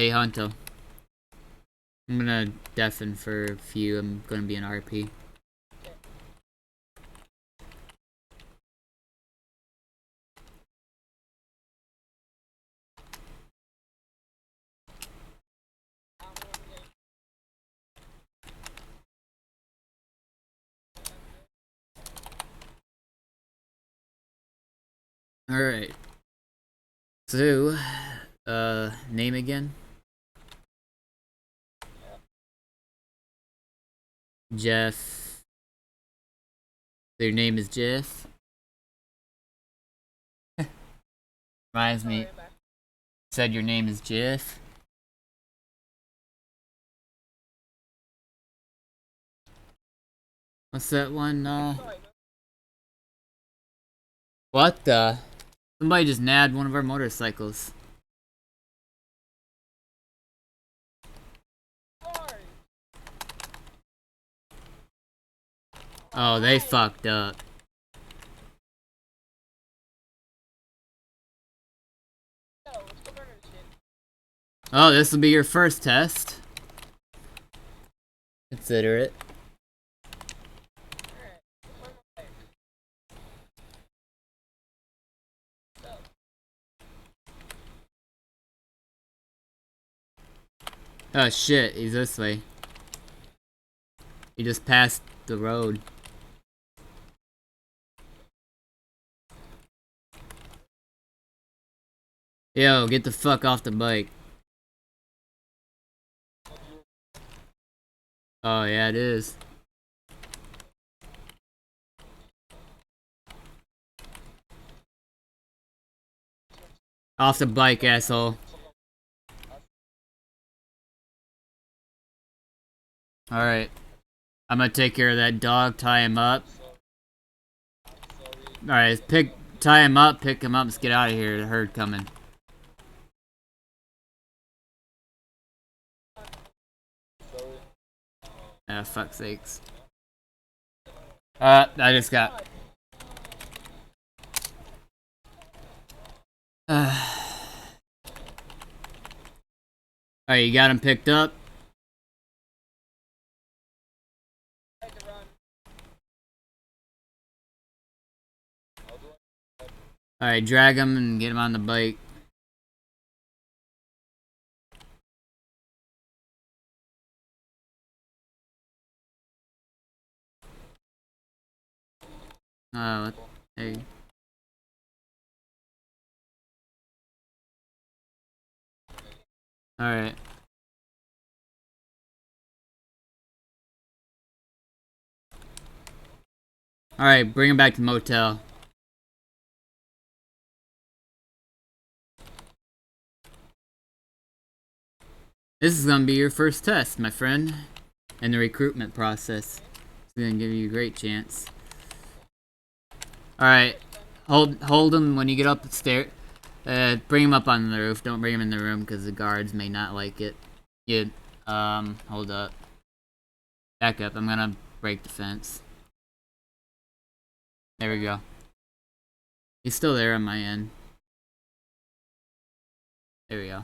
Hunto. I'm gonna deafen for a few. I'm gonna be an RP. Alright. So, name again? Jeff. Their name is Jeff. Reminds me. Said your name is Jeff. What's that one, What the? Somebody just nabbed one of our motorcycles. Oh, they fucked up. Oh, this will be your first test. Consider it. Oh shit, he's this way. He just passed the road. Yo, get the fuck off the bike. Oh yeah, it is. Off the bike, asshole. Alright. I'm gonna take care of that dog, tie him up. Alright, tie him up, pick him up, let's get out of here. The herd coming. Ah, fuck's sakes. I just got... Alright, you got him picked up? Alright, drag him and get him on the bike. Oh, hey. Alright. Alright, bring him back to the motel. This is gonna be your first test, my friend. In the recruitment process. It's gonna give you a great chance. Alright. Hold him when you get up the stairs. Bring him up on the roof. Don't bring him in the room because the guards may not like it. Hold up. Back up. I'm gonna break the fence. There we go. He's still there on my end. There we go.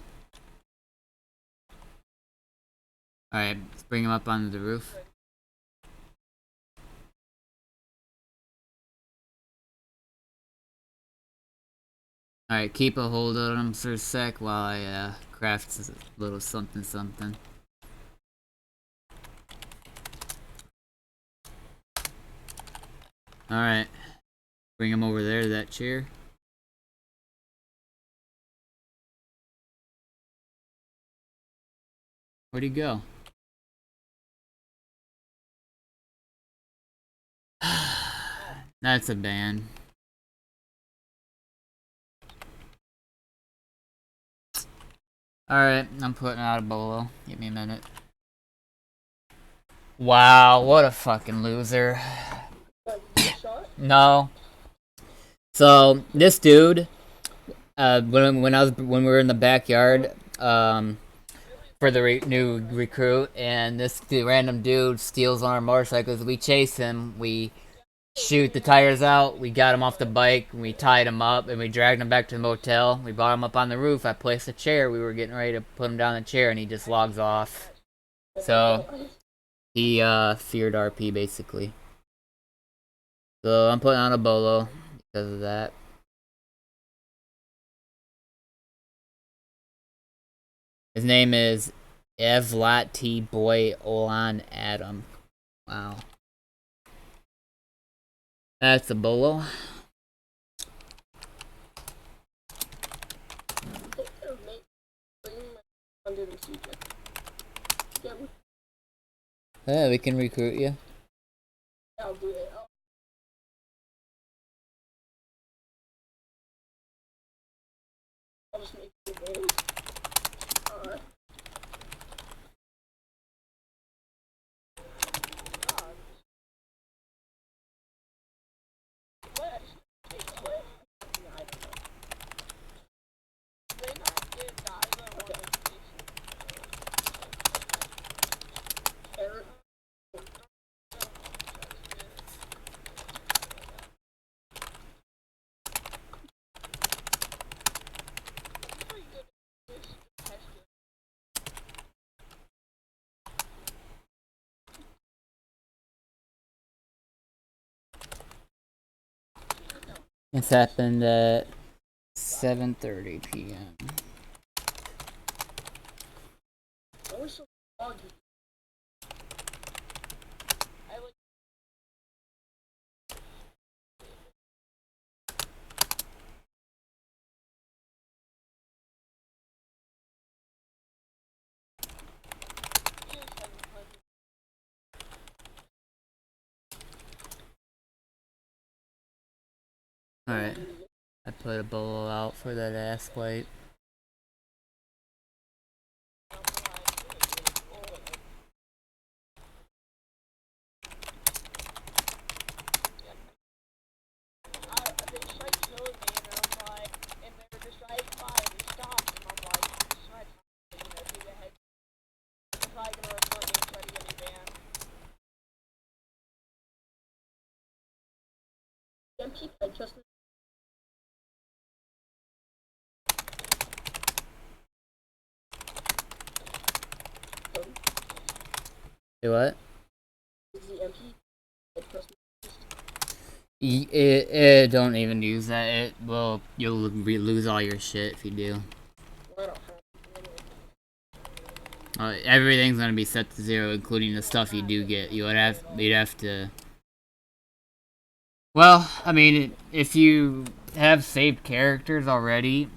Alright, let's bring him up onto the roof. Alright, keep a hold on him for a sec while I craft a little something something. Alright. Bring him over there to that chair. Where'd he go? That's a ban. Alright, I'm putting out a bolo. Give me a minute. Wow, what a fucking loser. No. So, this dude, when we were in the backyard, for the new recruit, and this random dude steals one of our motorcycles. We chase him, we shoot the tires out, we got him off the bike, and we tied him up, and we dragged him back to the motel. We brought him up on the roof. I placed a chair. We were getting ready to put him down the chair, and he just logs off. So, he feared RP, basically. So, I'm putting on a bolo because of that. His name is Evlat Boy Olan Adam. Wow. That's a bolo. Yeah, we can recruit you. I'll do it. I'll just make the names. This happened at 7:30 p.m. Alright. I put a bolo out for that ass plate. Say what? Don't even use that. You'll lose all your shit if you do. Everything's gonna be set to 0, including the stuff you do get. You'd have to Well, I mean, if you have saved characters already,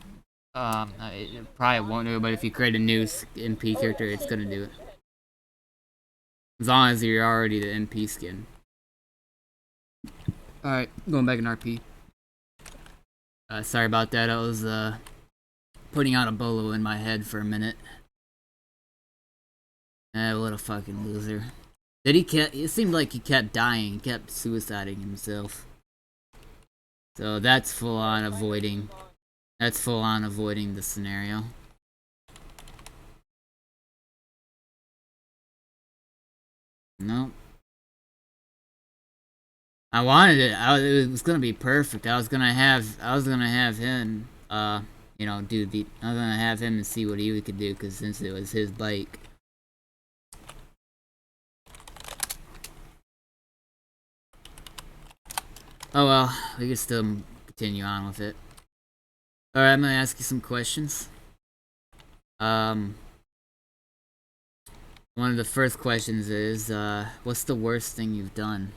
it probably won't do it, but if you create a new MP character, it's gonna do it. As long as you're already the MP skin. Alright, going back in RP. Sorry about that, I was, putting out a bolo in my head for a minute. What a fucking loser. It seemed like he kept dying, he kept suiciding himself. So that's full on avoiding the scenario. Nope. I wanted it. It was gonna be perfect. I was gonna have him, you know, I was gonna have him and see what he could do, because since it was his bike. Oh well, we can still continue on with it. Alright, I'm gonna ask you some questions. One of the first questions is, what's the worst thing you've done?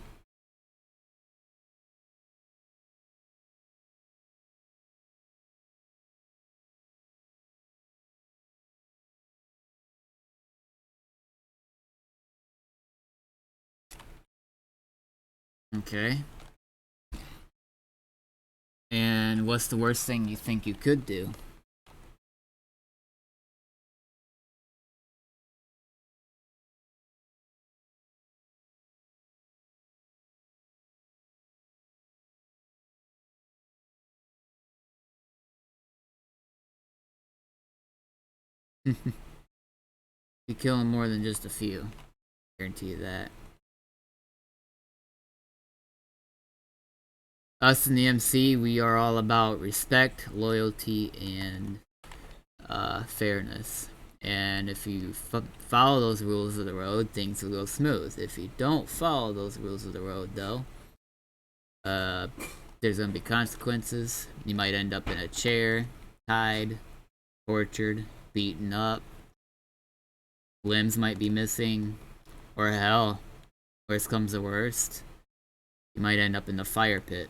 Okay. And what's the worst thing you think you could do? You're killing more than just a few. Guarantee you that. Us in the MC, we are all about respect, loyalty, and fairness. And if you follow those rules of the road, things will go smooth. If you don't follow those rules of the road, though, there's gonna be consequences. You might end up in a chair, tied, tortured, beaten up. Limbs might be missing, or hell, worst comes to worst, you might end up in the fire pit.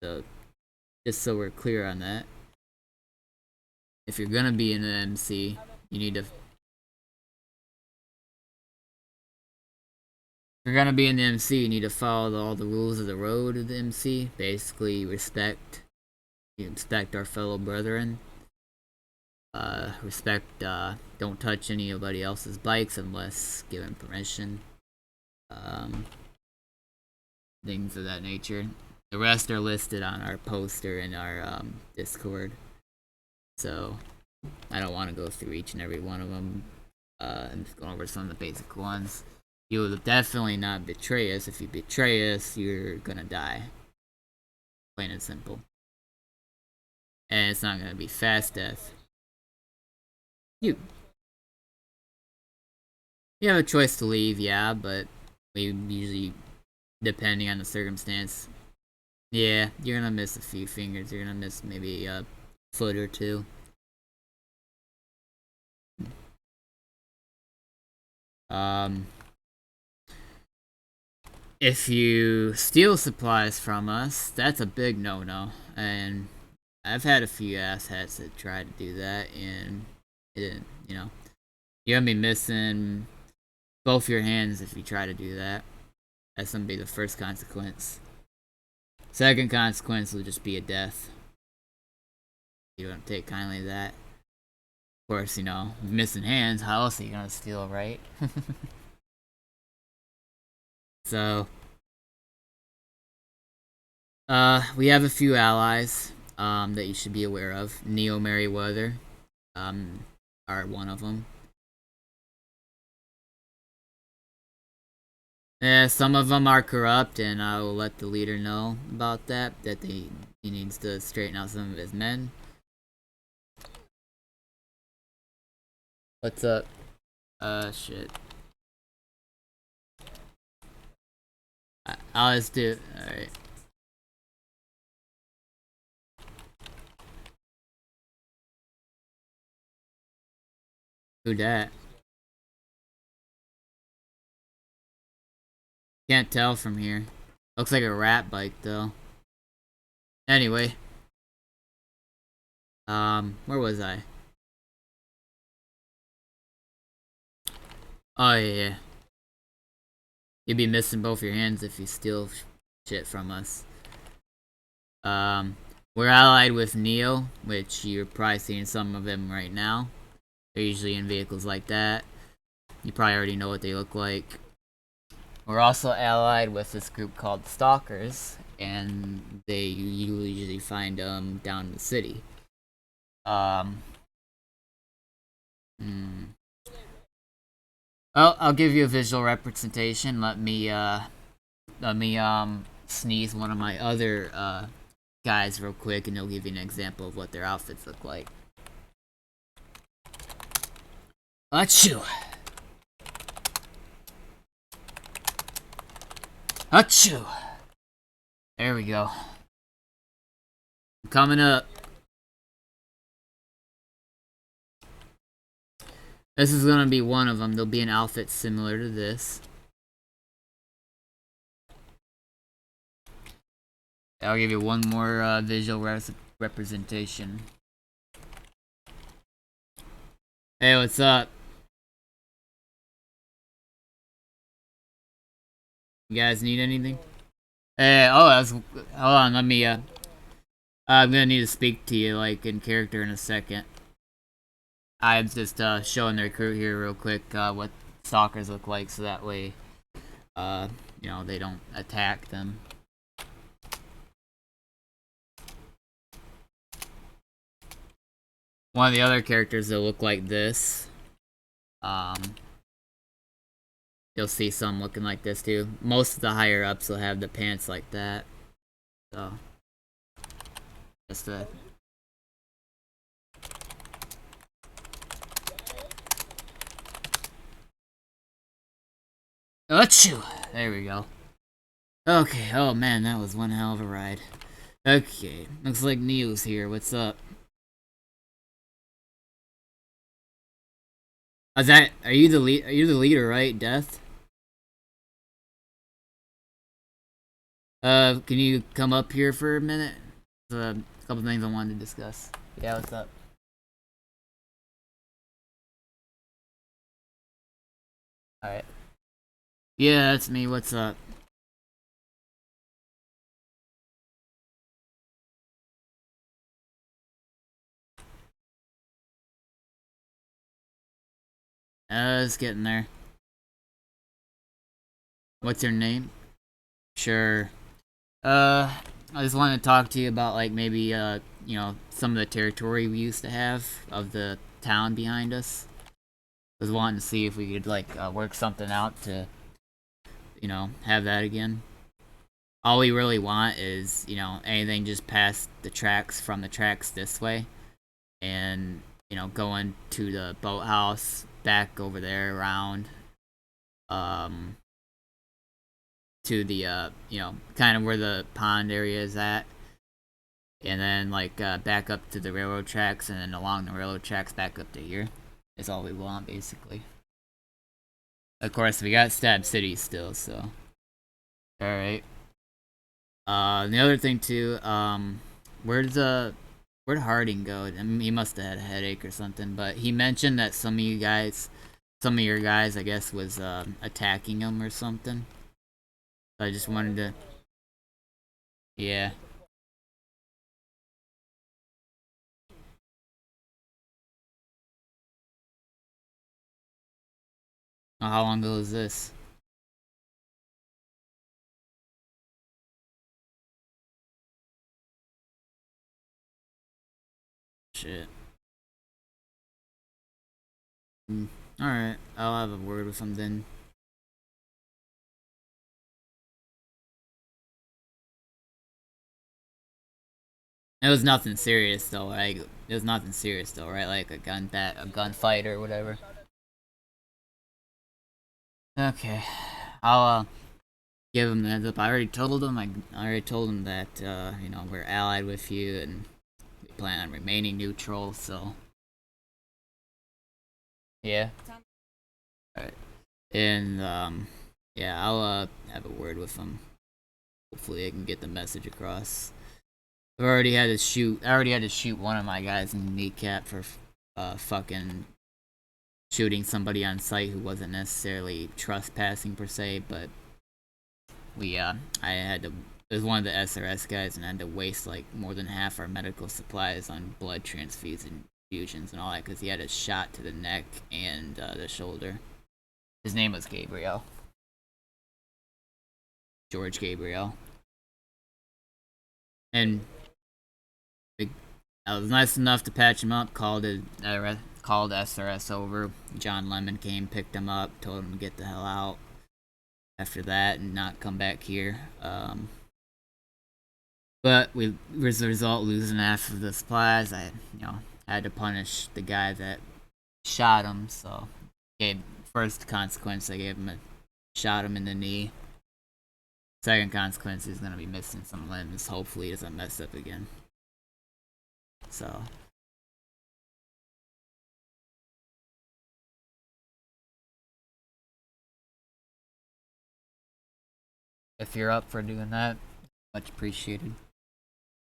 So, just so we're clear on that, if you're gonna be in an MC, you need to. If you're gonna be in the MC, you need to follow all the rules of the road of the MC. Basically, respect our fellow brethren. Respect, don't touch anybody else's bikes unless given permission. Things of that nature. The rest are listed on our poster in our Discord. So, I don't want to go through each and every one of them. I'm just going over some of the basic ones. You will definitely not betray us. If you betray us, you're gonna die. Plain and simple. And it's not gonna be fast death. You have a choice to leave, yeah, but we usually, depending on the circumstance, yeah, you're gonna miss a few fingers. You're gonna miss maybe a foot or two. If you steal supplies from us, that's a big no-no. And I've had a few asshats that tried to do that, and it didn't, you know. You're gonna be missing both your hands if you try to do that. That's gonna be the first consequence. Second consequence will just be a death. You don't take kindly to that. Of course, you know, missing hands, how else are you gonna steal, right? So, we have a few allies, that you should be aware of. Neo Merryweather, are one of them. Yeah, some of them are corrupt, and I will let the leader know about that he needs to straighten out some of his men. What's up? Shit. I'll just do it. Alright. Who dat? Can't tell from here. Looks like a rat bike though. Anyway. Where was I? Oh yeah. You'd be missing both your hands if you steal shit from us. We're allied with Neo, which you're probably seeing some of them right now. They're usually in vehicles like that. You probably already know what they look like. We're also allied with this group called Stalkers, and you usually find them down in the city. Oh, I'll give you a visual representation. Let me sneeze one of my other guys real quick, and it'll give you an example of what their outfits look like. Achoo! Achoo! There we go. Coming up. This is gonna be one of them. There'll be an outfit similar to this. I'll give you one more visual representation. Hey, what's up? You guys need anything? Hey, hold on, let me, I'm gonna need to speak to you, like, in character in a second. I'm just, showing the recruit here real quick, what stalkers look like, so that way, you know, they don't attack them. One of the other characters that look like this, you'll see some looking like this too. Most of the higher ups will have the pants like that. So, just the. Achoo! There we go. Okay, oh man, that was one hell of a ride. Okay, looks like Neo's here. What's up? Are you the leader, right, Death? Can you come up here for a minute? There's a couple things I wanted to discuss. Yeah, what's up? Alright. Yeah, that's me. What's up? It's getting there. What's your name? Sure. I just wanted to talk to you about, like, maybe, you know, some of the territory we used to have of the town behind us. I was wanting to see if we could, like, work something out to, you know, have that again. All we really want is, you know, anything just past the tracks, from the tracks this way. And, you know, going to the boathouse, back over there, around, to the, you know, kind of where the pond area is at. And then, like, back up to the railroad tracks, and then along the railroad tracks back up to here. Is all we want, basically. Of course, we got Stab City still, so. Alright. The other thing, too, where'd Harding go? I mean, he must have had a headache or something, but he mentioned that some of your guys, I guess, was, attacking him or something. So I just wanted to. Yeah. Oh, how long ago is this? Shit. Alright, I'll have a word with him then. It was nothing serious though, right? It was nothing serious though, right? Like a gunfight or whatever. Okay, I'll give him the heads up. I already told him. I already told him that you know, we're allied with you and we plan on remaining neutral. So yeah. All right, and yeah, I'll have a word with him. hopefully I can get the message across. I already had to shoot one of my guys in the kneecap for fucking shooting somebody on site who wasn't necessarily trespassing per se, but I had to. It was one of the SRS guys, and I had to waste like more than half our medical supplies on blood transfusions and all that because he had a shot to the neck and the shoulder. His name was Gabriel. George Gabriel. And I was nice enough to patch him up, called SRS over. John Lemon came, picked him up, told him to get the hell out after that and not come back here. But we, as a result, losing half of the supplies. I had to punish the guy that shot him, so first consequence, I shot him in the knee. Second consequence, he's gonna be missing some limbs. Hopefully he doesn't mess up again. So if you're up for doing that, much appreciated.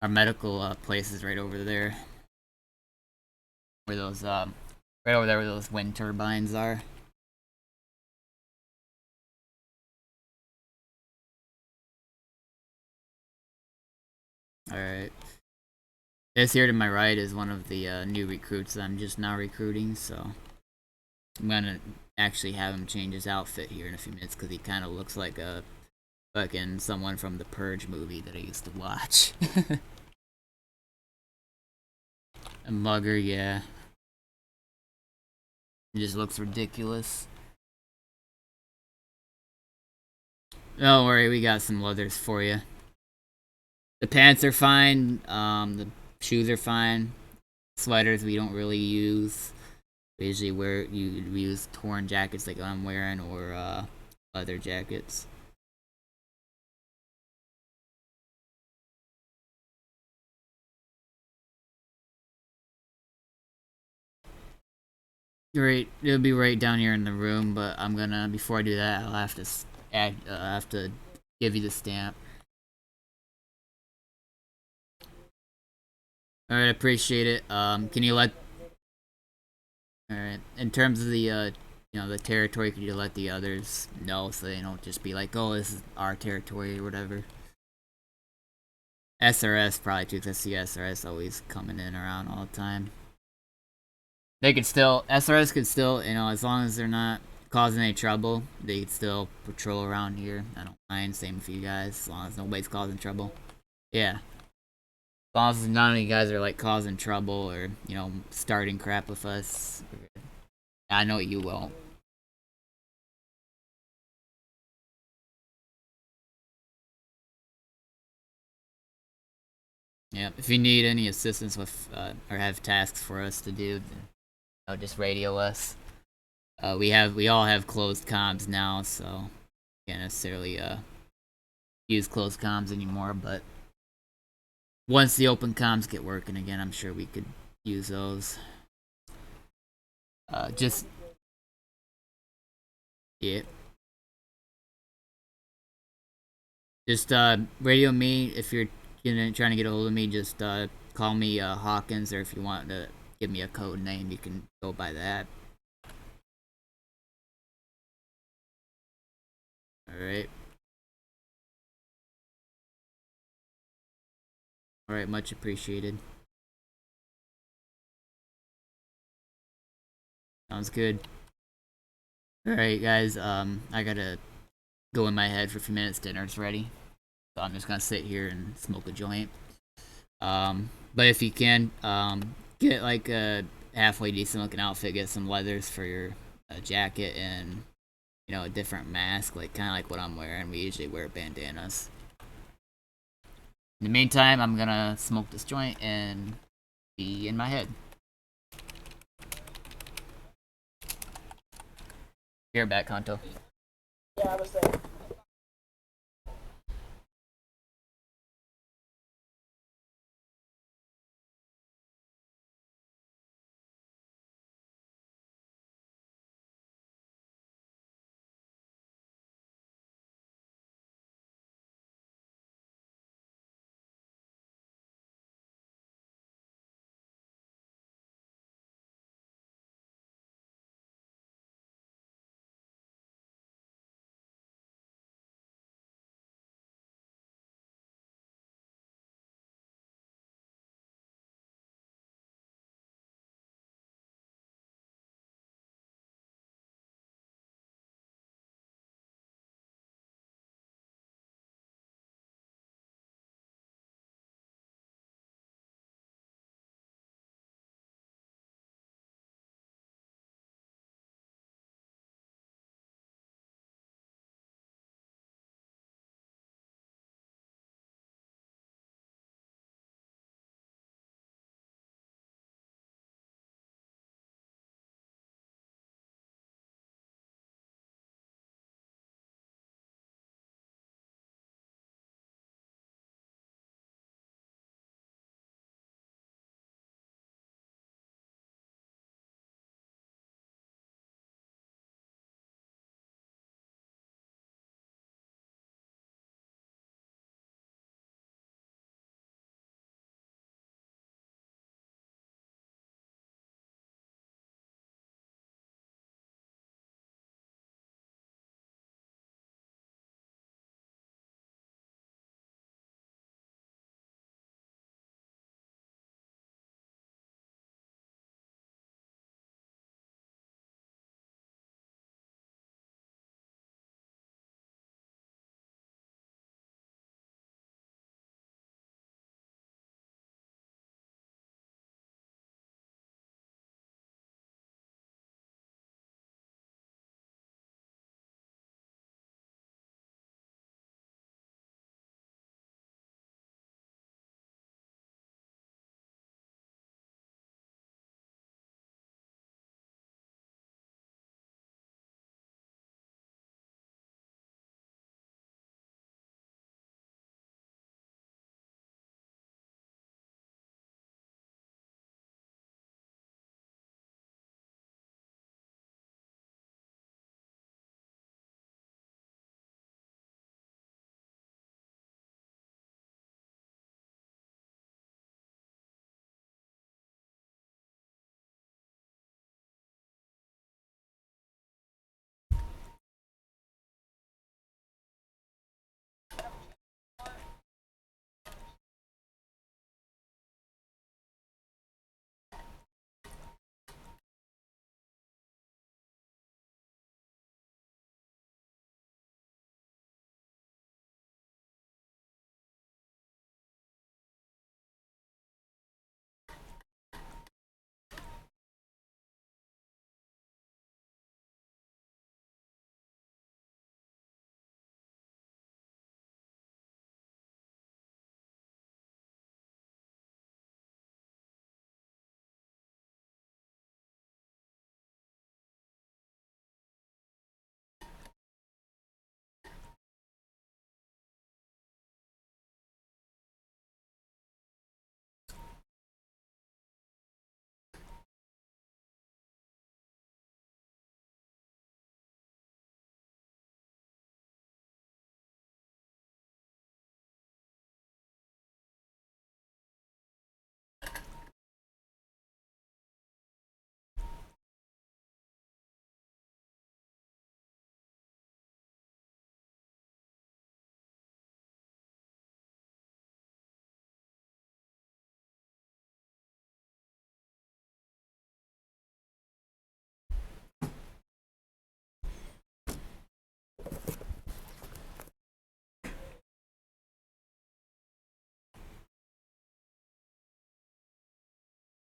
Our medical place is right over there. Where those right over there where those wind turbines are. Alright. This here to my right is one of the new recruits that I'm just now recruiting, so I'm gonna actually have him change his outfit here in a few minutes because he kind of looks like a fucking someone from the Purge movie that I used to watch. A mugger, yeah. It just looks ridiculous. Don't worry, we got some leathers for you. The pants are fine. The shoes are fine. Sweaters we don't really use. We usually we use torn jackets like I'm wearing or leather jackets. Great, it'll be right down here in the room, but I'm gonna before I do that, I'll have to give you the stamp. All right, appreciate it. Can you let? All right, in terms of the the territory, could you let the others know so they don't just be like, oh, this is our territory or whatever. SRS probably too, because I see SRS always coming in around all the time. They could still, SRS could still, as long as they're not causing any trouble, they could still patrol around here. I don't mind. Same for you guys, as long as nobody's causing trouble. Yeah. As long as none of you guys are like causing trouble or, starting crap with us. I know you won't. Yeah, if you need any assistance with or have tasks for us to do, just radio us. We all have closed comms now, so can't necessarily use closed comms anymore. But once the open comms get working again, I'm sure we could use those. Yeah. Just radio me if you're trying to get a hold of me. Just call me Hawkins, or if you want to give me a code name, you can go by that. Alright. Alright, much appreciated. Sounds good. Alright, guys, I gotta go in my head for a few minutes. Dinner's ready. So I'm just gonna sit here and smoke a joint. But if you can, get like a halfway decent looking outfit, get some leathers for your jacket and, a different mask, like kind of like what I'm wearing. We usually wear bandanas. In the meantime, I'm gonna smoke this joint and be in my head. You're back, Kanto. Yeah, I was there.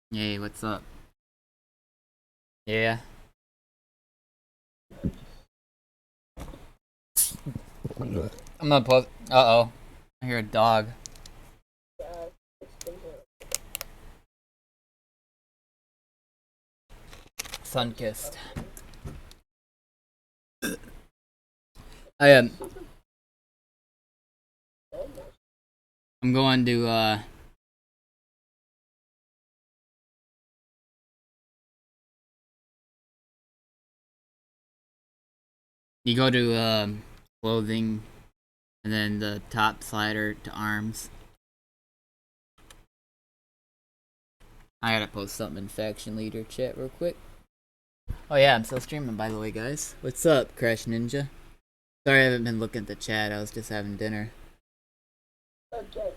Hey, what's up? Yeah. I'm gonna post. Uh-oh. I hear a dog. Sun-kissed. I'm going to, you go to, clothing, and then the top slider to arms. I gotta post something in Faction Leader chat real quick. Oh yeah, I'm still streaming, by the way, guys. What's up, Crash Ninja? Sorry I haven't been looking at the chat, I was just having dinner. Okay.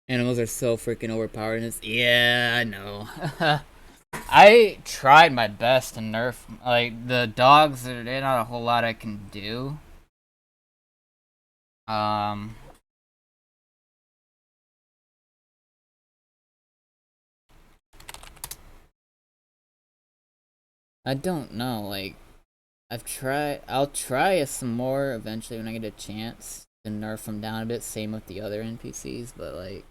Animals are so freaking overpowered in this. Yeah, I know. I tried my best to nerf, like, the dogs, there's not a whole lot I can do. I don't know, like, I'll try some more eventually when I get a chance to nerf them down a bit, same with the other NPCs, but, like,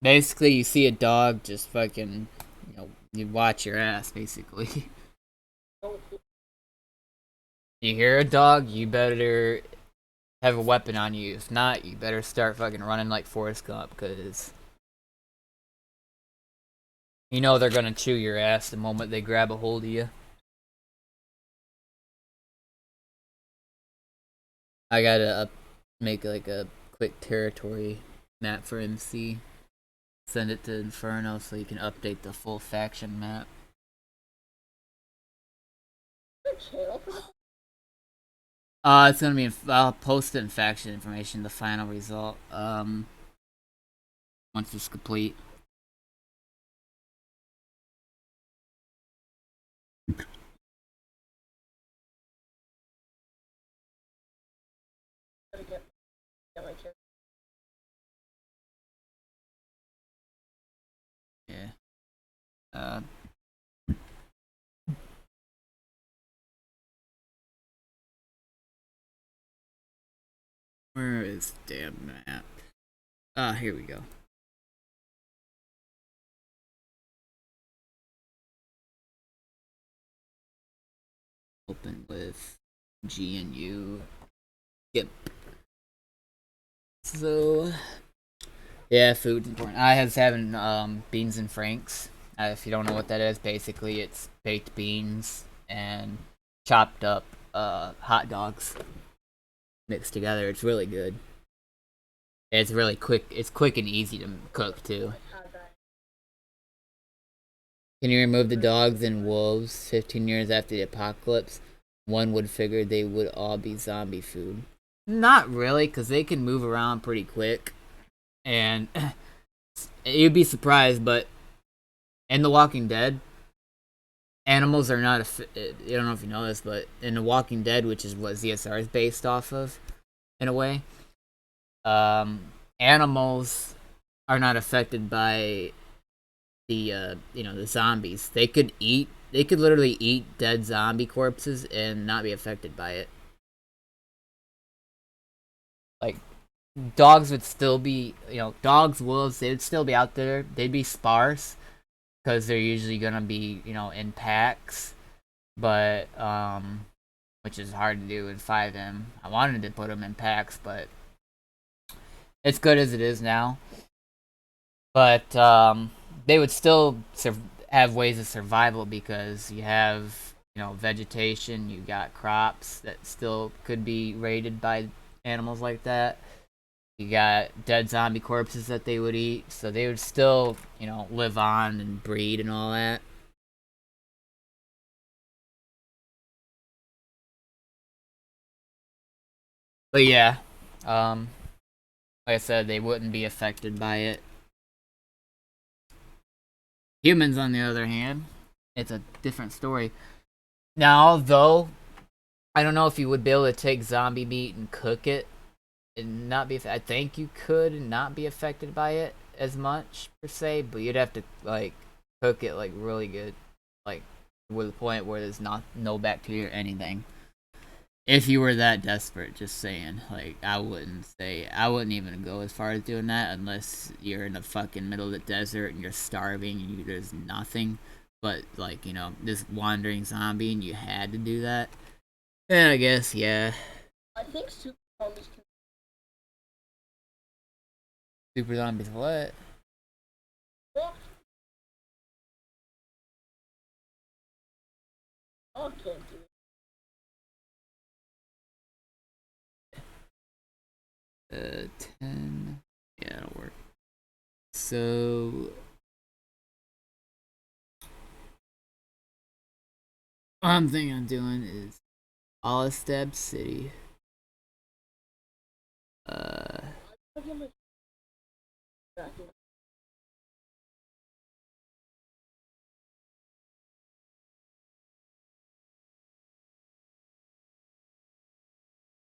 basically you see a dog, just fucking, you know, you watch your ass, basically. You hear a dog, you better have a weapon on you. If not, you better start fucking running like Forrest Gump, because you know they're gonna chew your ass the moment they grab a hold of you. I gotta make like a quick territory map for MC. Send it to Inferno so you can update the full faction map. It's gonna be. I'll post it in faction information. The final result. Once it's complete. Yeah. Where is the damn map? Ah, here we go. Open with GNU. Yep. So, yeah, food's important. I was having beans and franks. If you don't know what that is, basically it's baked beans and chopped up hot dogs mixed together. It's really good. It's really quick. It's quick and easy to cook too. Can you remove the dogs and wolves 15 years after the apocalypse? One would figure they would all be zombie food. Not really, because they can move around pretty quick. And you'd be surprised, but in The Walking Dead, animals are not I don't know if you know this, but in The Walking Dead, which is what ZSR is based off of, in a way, animals are not affected by the the zombies. They could literally eat dead zombie corpses and not be affected by it. Like, dogs would still be, dogs, wolves, they would still be out there. They'd be sparse because they're usually gonna be, in packs, but which is hard to do in FiveM. I wanted to put them in packs, but it's good as it is now. But they would still have ways of survival because you have, vegetation, you got crops that still could be raided by animals like that. You got dead zombie corpses that they would eat, so they would still, live on and breed and all that. But yeah, like I said, they wouldn't be affected by it. Humans, on the other hand, it's a different story. Now, though, I don't know if you would be able to take zombie meat and cook it, not be. I think you could not be affected by it as much per se, but you'd have to like cook it like really good, like with the point where there's no bacteria or anything. If you were that desperate, just saying. Like, I wouldn't even go as far as doing that unless you're in the fucking middle of the desert and you're starving and there's nothing but, like, you know, this wandering zombie and you had to do that. Then I guess, yeah. I think super zombies can. Super zombies what? Walk. Oh, can't do it. 10. Yeah, that'll work. So what I'm thinking of doing is Allstab City.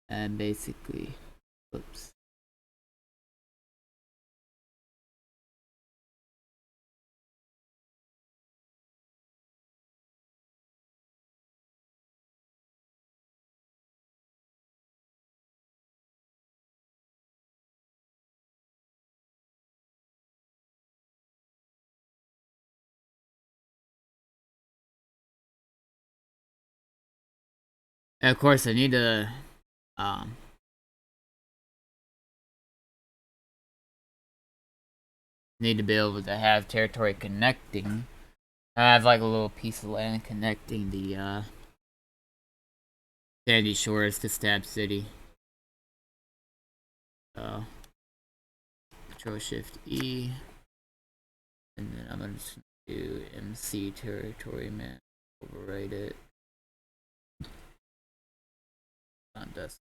And basically, oops. And of course, I need to be able to have territory connecting. I have like a little piece of land connecting the Sandy Shores to Stab City. So Control Shift E, and then I'm gonna just do MC territory map, overwrite it. On dust.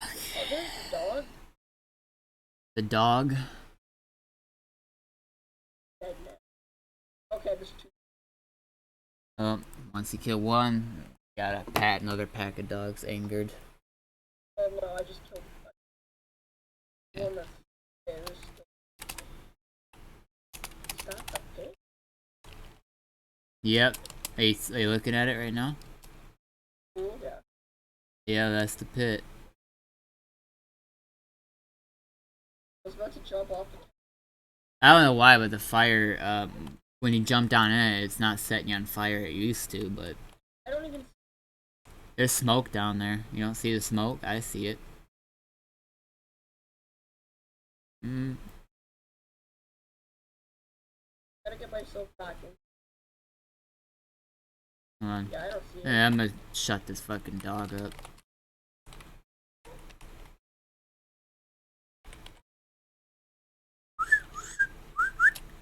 Oh, there's the dog. The dog. Dead now. Okay, there's 2. Oh, once you kill one, gotta pat another pack of dogs angered. Oh no, I just killed the one that's there. Is that the pig? Yep. Are you looking at it right now? Yeah. Yeah, that's the pit. I was about to jump off the. I don't know why, but the fire, when you jump down in it, it's not setting you on fire. It used to, but I don't even. there's smoke down there. You don't see the smoke? I see it. Gotta get myself back in. Hold on. Yeah, I don't see it. Yeah, I'm gonna shut this fucking dog up.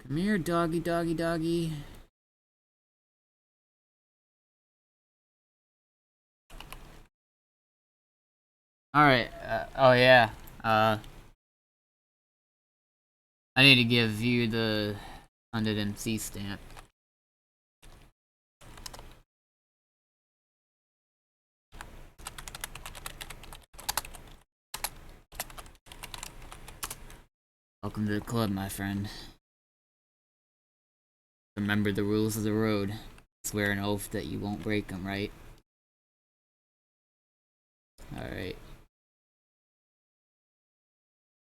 Come here, doggy, doggy, doggy. Alright, oh yeah. I need to give you the 100 MC stamp. Welcome to the club, my friend. Remember the rules of the road. Swear an oath that you won't break them, right? Alright.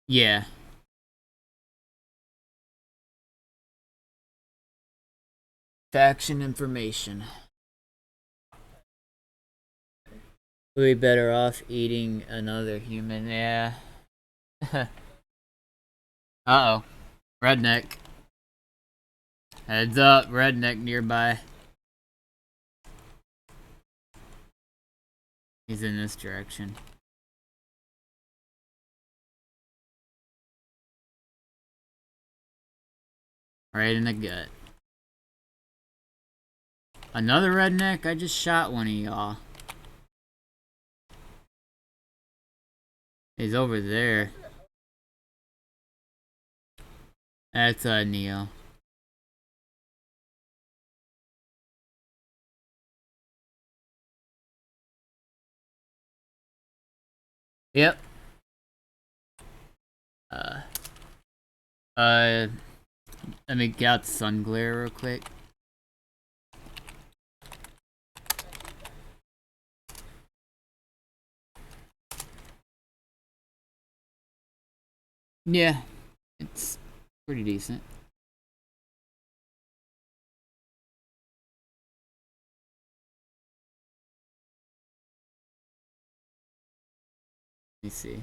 Yeah. Faction information. We'll be better off eating another human, yeah. Uh-oh. Redneck. Heads up, redneck nearby. He's in this direction. Right in the gut. Another redneck? I just shot one of y'all. He's over there. That's Neo. Yep. Let me get out the sun glare real quick. Yeah, it's pretty decent. Let me see.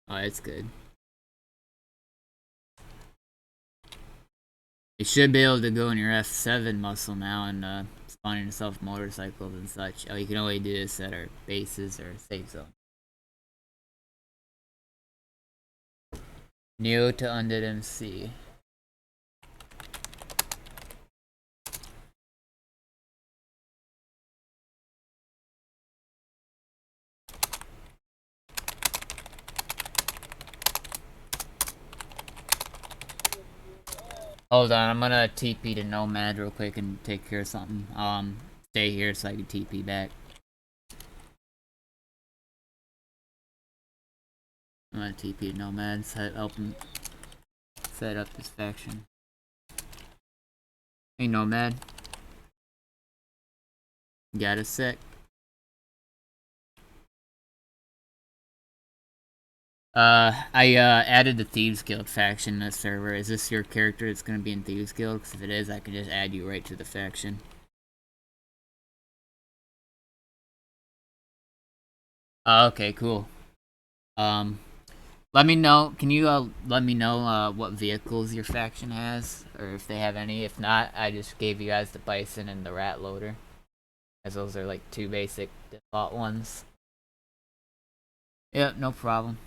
Oh, it's good. You should be able to go in your F7 muscle now and spawn yourself motorcycles and such. Oh, you can only do this at our bases or safe zone. New to Undead MC. Hold on, I'm gonna TP to Nomad real quick and take care of something. Stay here so I can TP back. I'm gonna TP to Nomad, help him set up this faction. Hey Nomad. Got a sec. I added the Thieves Guild faction in the server. Is this your character that's gonna be in Thieves Guild? Because if it is, I can just add you right to the faction. Okay, cool. Let me know. Can you let me know what vehicles your faction has, or if they have any? If not, I just gave you guys the Bison and the Rat Loader, as those are like 2 basic default ones. Yep, no problem.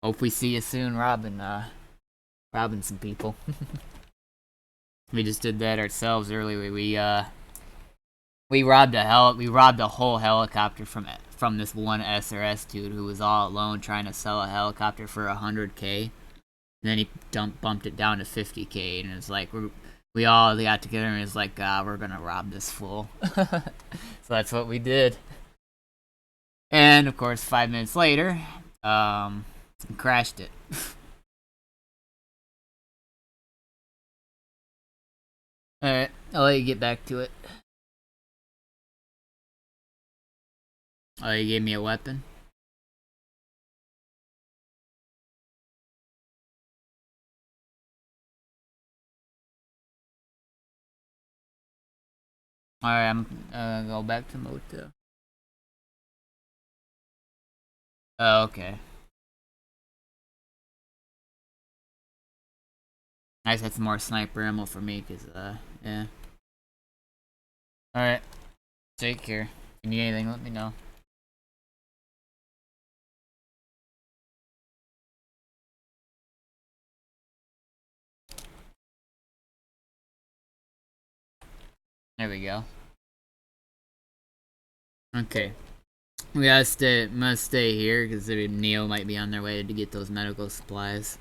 Hope we see you soon, robbing some people. We just did that ourselves earlier. We robbed a whole helicopter from this one SRS dude who was all alone trying to sell a helicopter for 100K. And then he bumped it down to 50K, and it's like we all got together and it's like, we're gonna rob this fool. So that's what we did. And of course, 5 minutes later, crashed it. Alright, I'll let you get back to it. Oh, you gave me a weapon? Alright, I'm gonna go back to Moto. Oh, okay. Nice, that's more sniper ammo for me, cause, yeah. Alright, take care. If you need anything, let me know. There we go. Okay. Must stay here, because Neo might be on their way to get those medical supplies.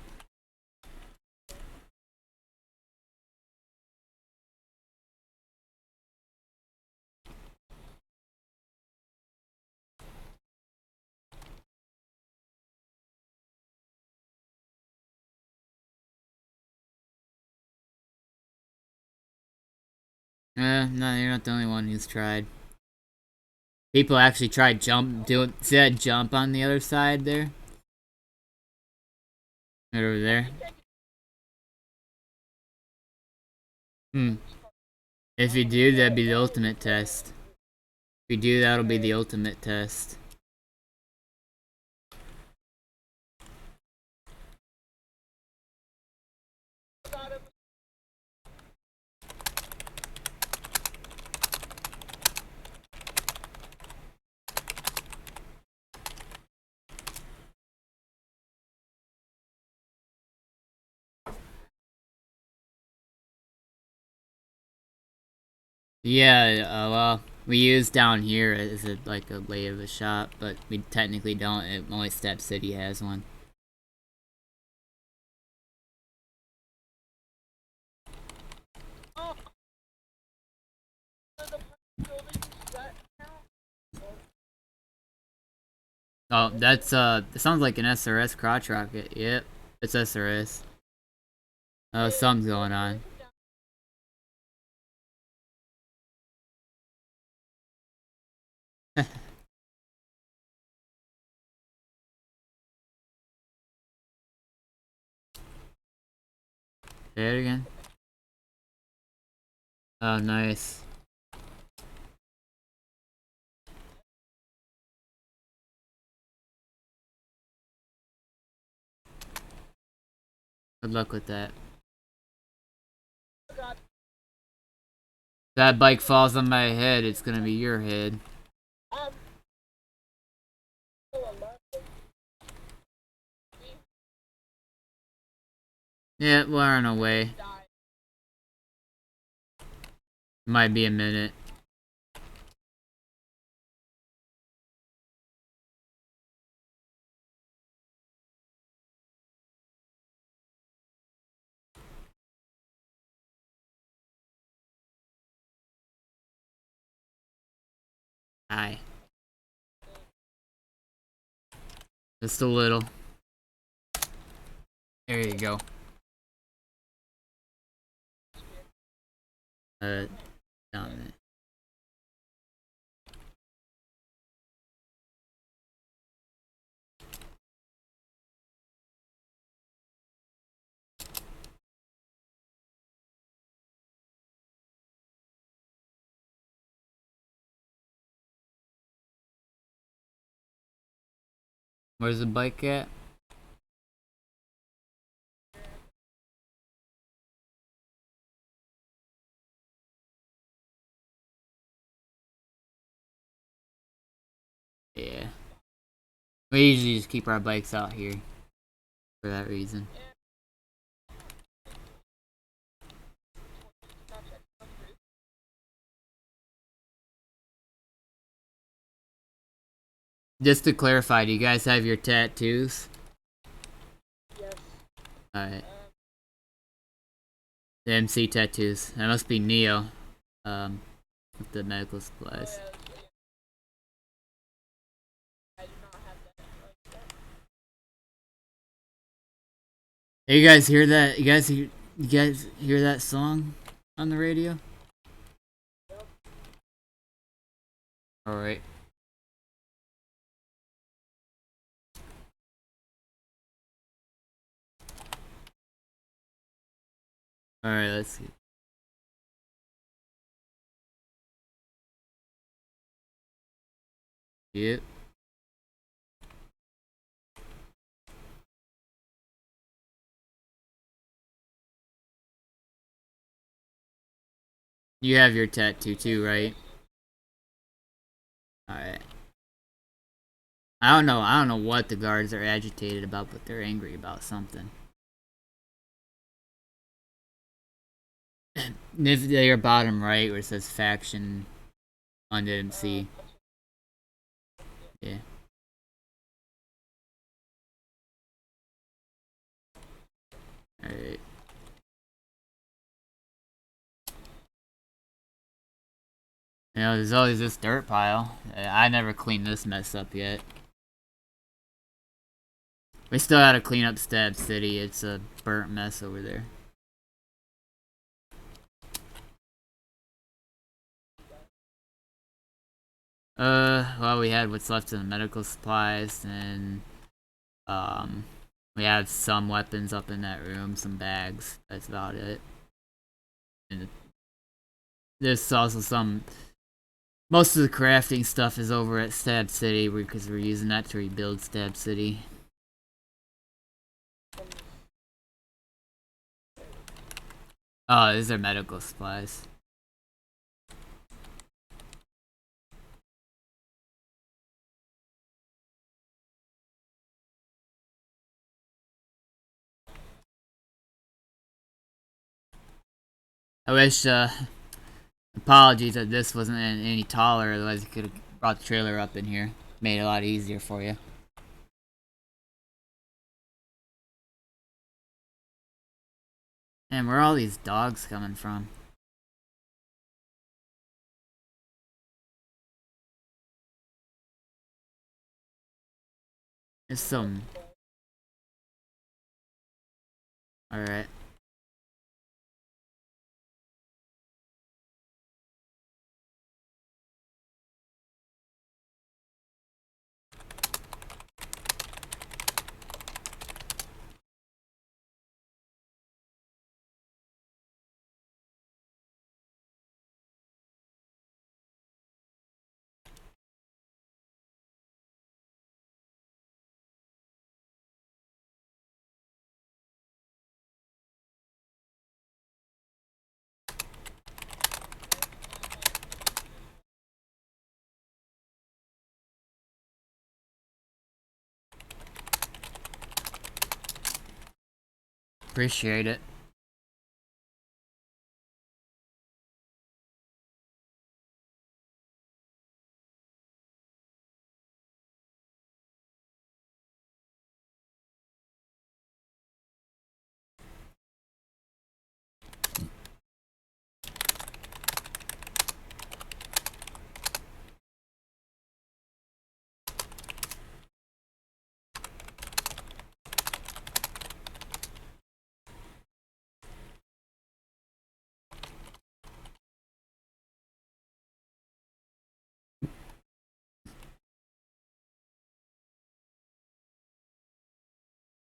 No, you're not the only one who's tried. People actually tried see that jump on the other side there? Right over there. If you do, that'd be the ultimate test. If you do, that'll be the ultimate test. Yeah, well, we use down here as like a way of a shop, but we technically don't. Only Step City has one. Oh, that's it sounds like an SRS crotch rocket. Yep, it's SRS. Oh, something's going on. Say it again. Oh, nice. Good luck with that. If that bike falls on my head, it's gonna be your head. Yeah, we're on our way. Might be a minute. Hi. Just a little. There you go. Down there. Where's the bike at? Yeah. We usually just keep our bikes out here for that reason. Just to clarify, do you guys have your tattoos? Yes. Alright. The MC tattoos. That must be Neo. With the medical supplies. Hey, you guys hear that? You guys hear that song on the radio? Alright. Alright, let's see. Yep. You have your tattoo too, right? Alright. I don't know what the guards are agitated about, but they're angry about something. If they're bottom right where it says faction on the MC. Yeah. Alright. You know, there's always this dirt pile. I never cleaned this mess up yet. We still gotta clean up Stab City. It's a burnt mess over there. Well, we had what's left of the medical supplies, and we have some weapons up in that room, some bags. That's about it. And there's also some. Most of the crafting stuff is over at Stab City because we're using that to rebuild Stab City. Oh, these are medical supplies. I wish, apologies that this wasn't any taller, otherwise you could have brought the trailer up in here. Made it a lot easier for you. And where are all these dogs coming from? It's some... Alright. Appreciate it.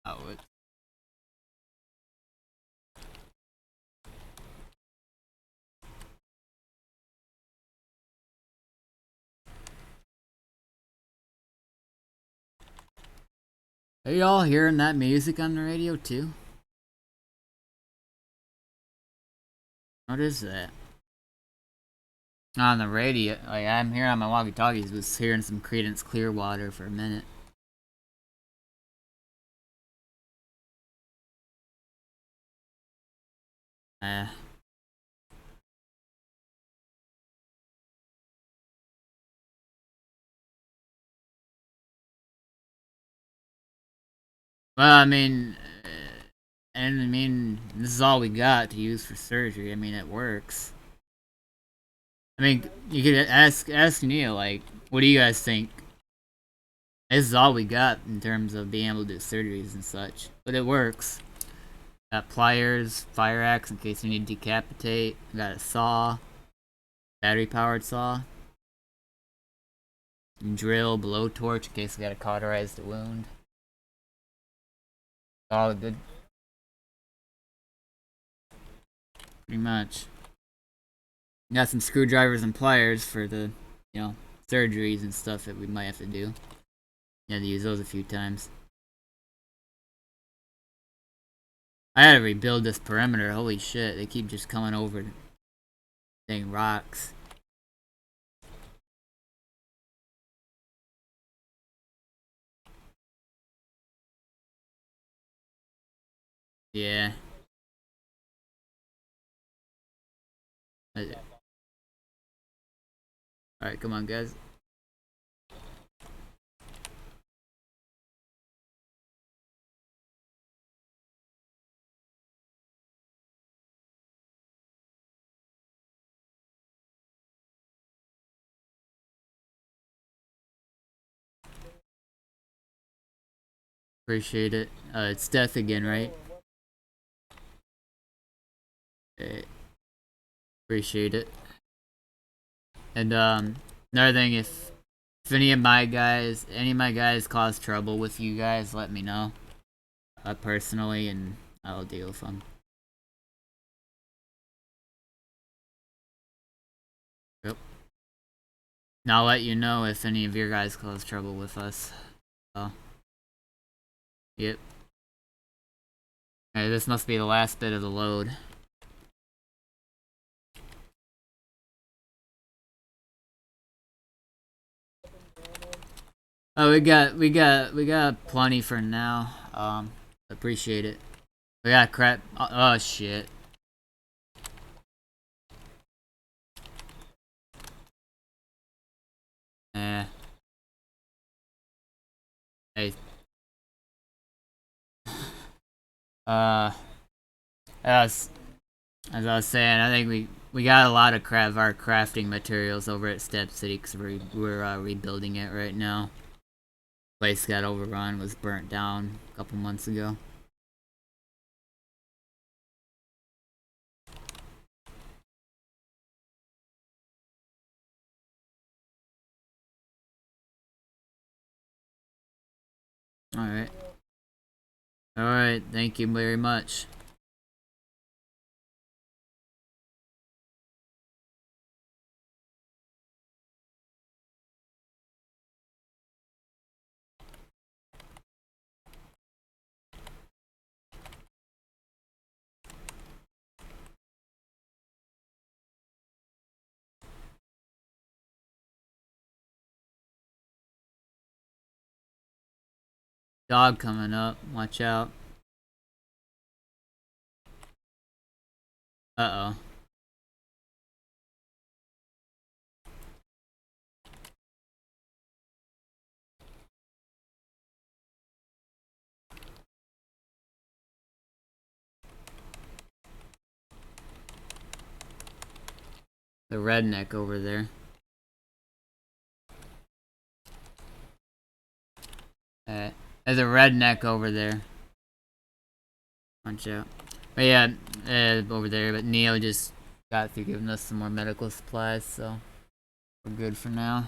Oh, it... Are y'all hearing that music on the radio too? What is that? On the radio, like I'm hearing on my walkie-talkies, was hearing some Creedence Clearwater for a minute. Well, I mean, and I mean, this is all we got to use for surgery. I mean, it works. I mean, you could ask Neil, like, what do you guys think? This is all we got in terms of being able to do surgeries and such, but it works. Got pliers, fire axe in case you need to decapitate. Got a saw, battery powered saw, drill, blowtorch in case we gotta cauterize the wound. All good. Pretty much. Got some screwdrivers and pliers for the, you know, surgeries and stuff that we might have to do. You had to use those a few times. I had to rebuild this perimeter. Holy shit, they keep just coming over dang rocks. Yeah. Alright, come on, guys. Appreciate it. It's death again, right? Okay. Appreciate it. And another thing, if any of my guys cause trouble with you guys, let me know. Personally, and I'll deal with them. Yep. And I'll let you know if any of your guys cause trouble with us. So, yep. Okay, this must be the last bit of the load. Oh, we got plenty for now. Appreciate it. We got crap. Oh shit. Hey. As I was saying, I think we got a lot of our crafting materials over at Step City because we're rebuilding it right now. Place got overrun, was burnt down a couple months ago. Alright. Alright, thank you very much. Dog coming up, watch out. Uh-oh. The redneck over there. There's a redneck over there. Watch out. But yeah, over there. But Neo just got through giving us some more medical supplies, so we're good for now.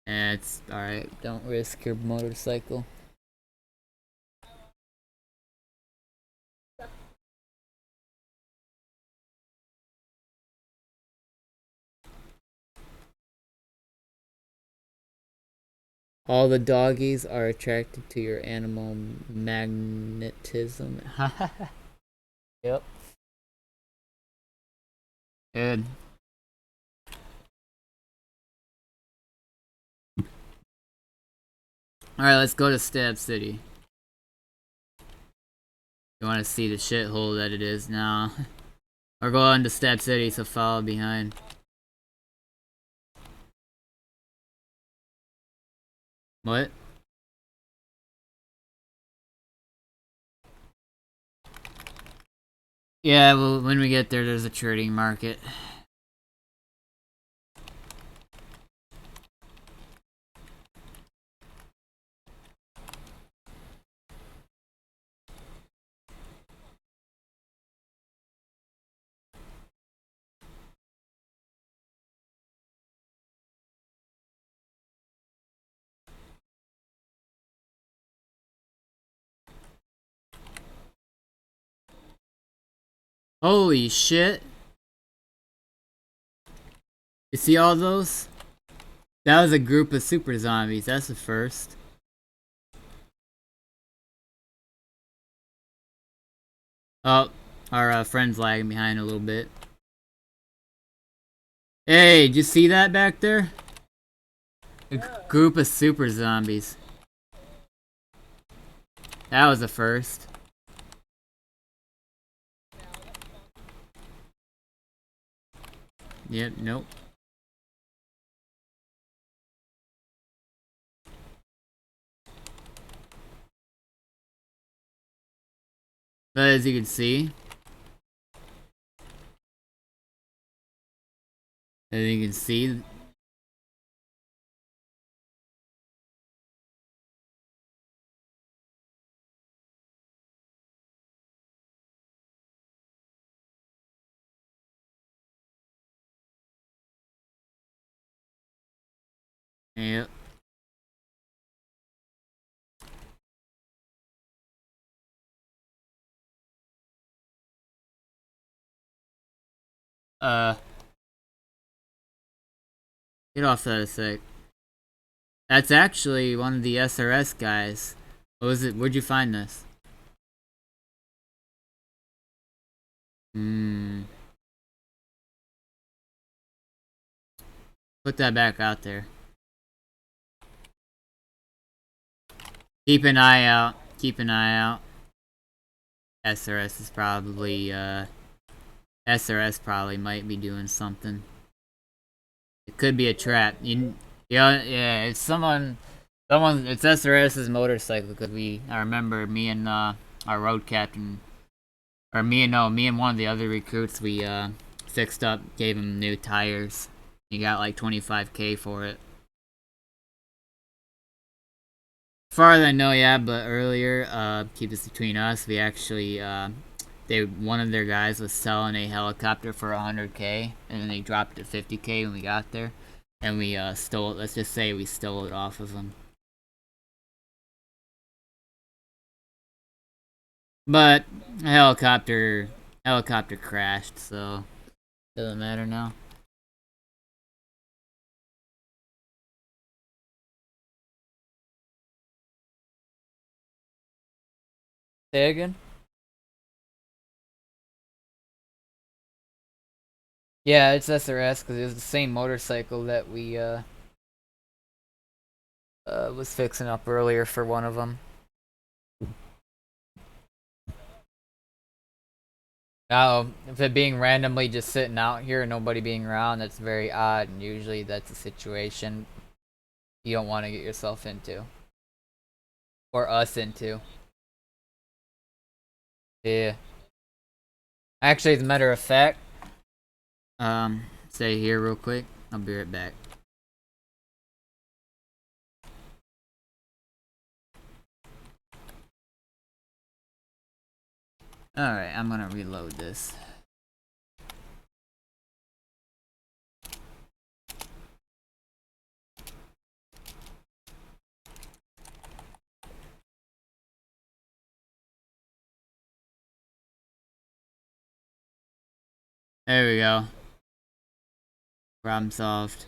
Yeah, it's alright. Don't risk your motorcycle. All the doggies are attracted to your animal magnetism. Yep. Good. Alright, let's go to Stab City. You want to see the shithole that it is now. We're going to Stab City, so follow behind. What? Yeah, well, when we get there, there's a trading market. Holy shit. You see all those? That was a group of super zombies. That's the first. Oh, our friend's lagging behind a little bit. Hey, did you see that back there? A group of super zombies. That was the first. Yep, nope. But as you can see, yep. Get off that a sec. That's actually one of the SRS guys. What was it? Where'd you find this? Put that back out there. Keep an eye out. Keep an eye out. SRS is probably, SRS probably might be doing something. It could be a trap. Yeah, it's someone, it's SRS's motorcycle, because I remember me and, our road captain, or me and one of the other recruits, we, fixed up, gave him new tires. You got like 25K for it. As far as I know, yeah, but earlier, keep this between us, we actually, one of their guys was selling a helicopter for 100K, and then they dropped it to 50K when we got there, and we, stole it. Let's just say we stole it off of them. But, helicopter crashed, so, doesn't matter now. Say again? Yeah, it's SRS because it was the same motorcycle that we was fixing up earlier for one of them. Now, if it being randomly just sitting out here and nobody being around, that's very odd, and usually that's a situation you don't want to get yourself into. Or us into. Yeah. Actually, as a matter of fact, stay here real quick. I'll be right back. Alright, I'm gonna reload this. There we go. Problem solved.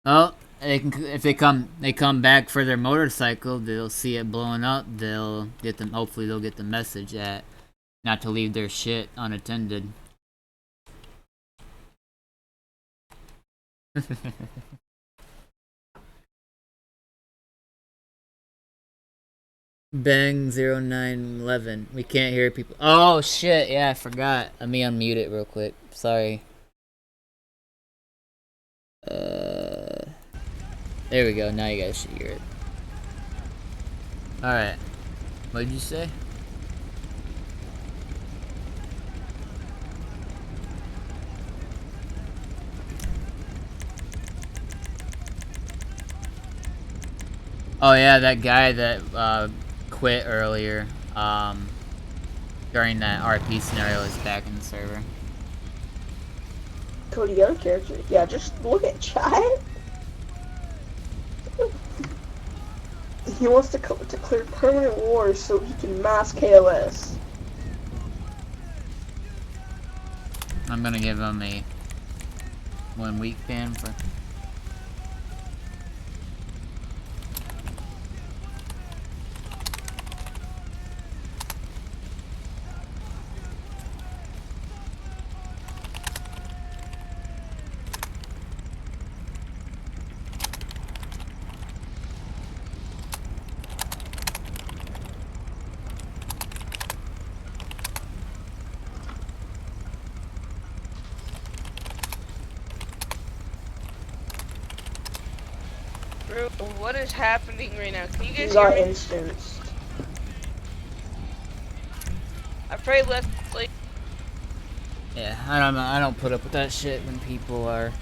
Oh, if they come back for their motorcycle, they'll see it blowing up. Hopefully they'll get the message that not to leave their shit unattended. Bang 0911. We can't hear people. Oh shit! Yeah, I forgot. Let me unmute it real quick. Sorry. There we go. Now you guys should hear it. All right. What did you say? Oh yeah, that guy that quit earlier during that RP scenario is back in the server. Cody, other character. Yeah, just look at chat. He wants to declare permanent war so he can mass KOS. I'm gonna give him a 1 week ban for. What is happening right now? Can you guys He got hear me? instanced. I pray let's play. Yeah, I don't put up with that shit when people are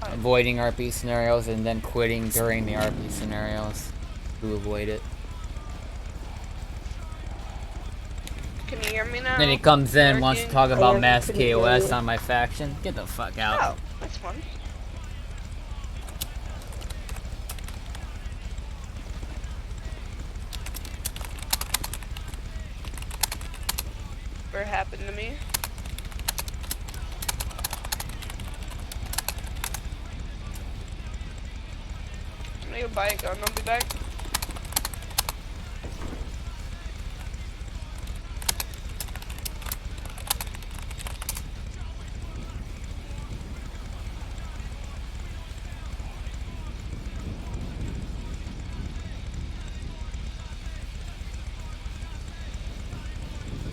avoiding RP scenarios and then quitting during the RP scenarios to avoid it. Can you hear me now? Then he comes in, wants to talk about mass couldn't hear KOS you. on my faction. Get the fuck out. Oh, that's fun. What happened to me? I'm gonna go buy a gun. I'll be back.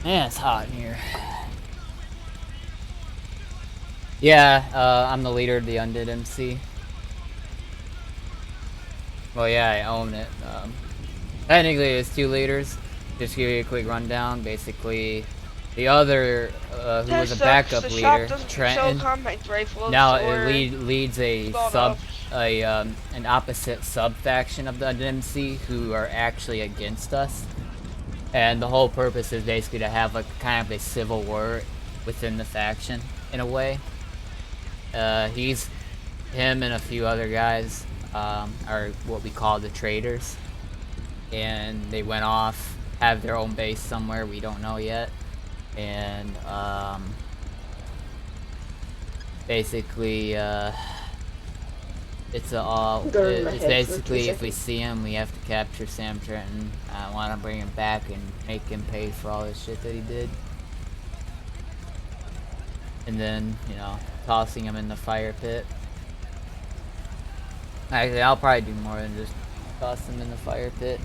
Yeah, it's hot in here. Yeah, I'm the leader of the Undead MC. Well, yeah, I own it. Technically, there's 2 leaders. Just to give you a quick rundown. Basically, The other, who was a backup the leader, shop doesn't Trenton, sell compact rifles. now so we're leads a bought sub, off. an opposite sub faction of the NMC who are actually against us. And the whole purpose is basically to have like kind of a civil war within the faction in a way. Him and a few other guys are what we call the traitors, and they went off, have their own base somewhere we don't know yet, and basically it's basically if we see him, we have to capture Sam Trenton. I want to bring him back and make him pay for all this shit that he did. And then, you know, tossing him in the fire pit. Actually, I'll probably do more than just toss him in the fire pit.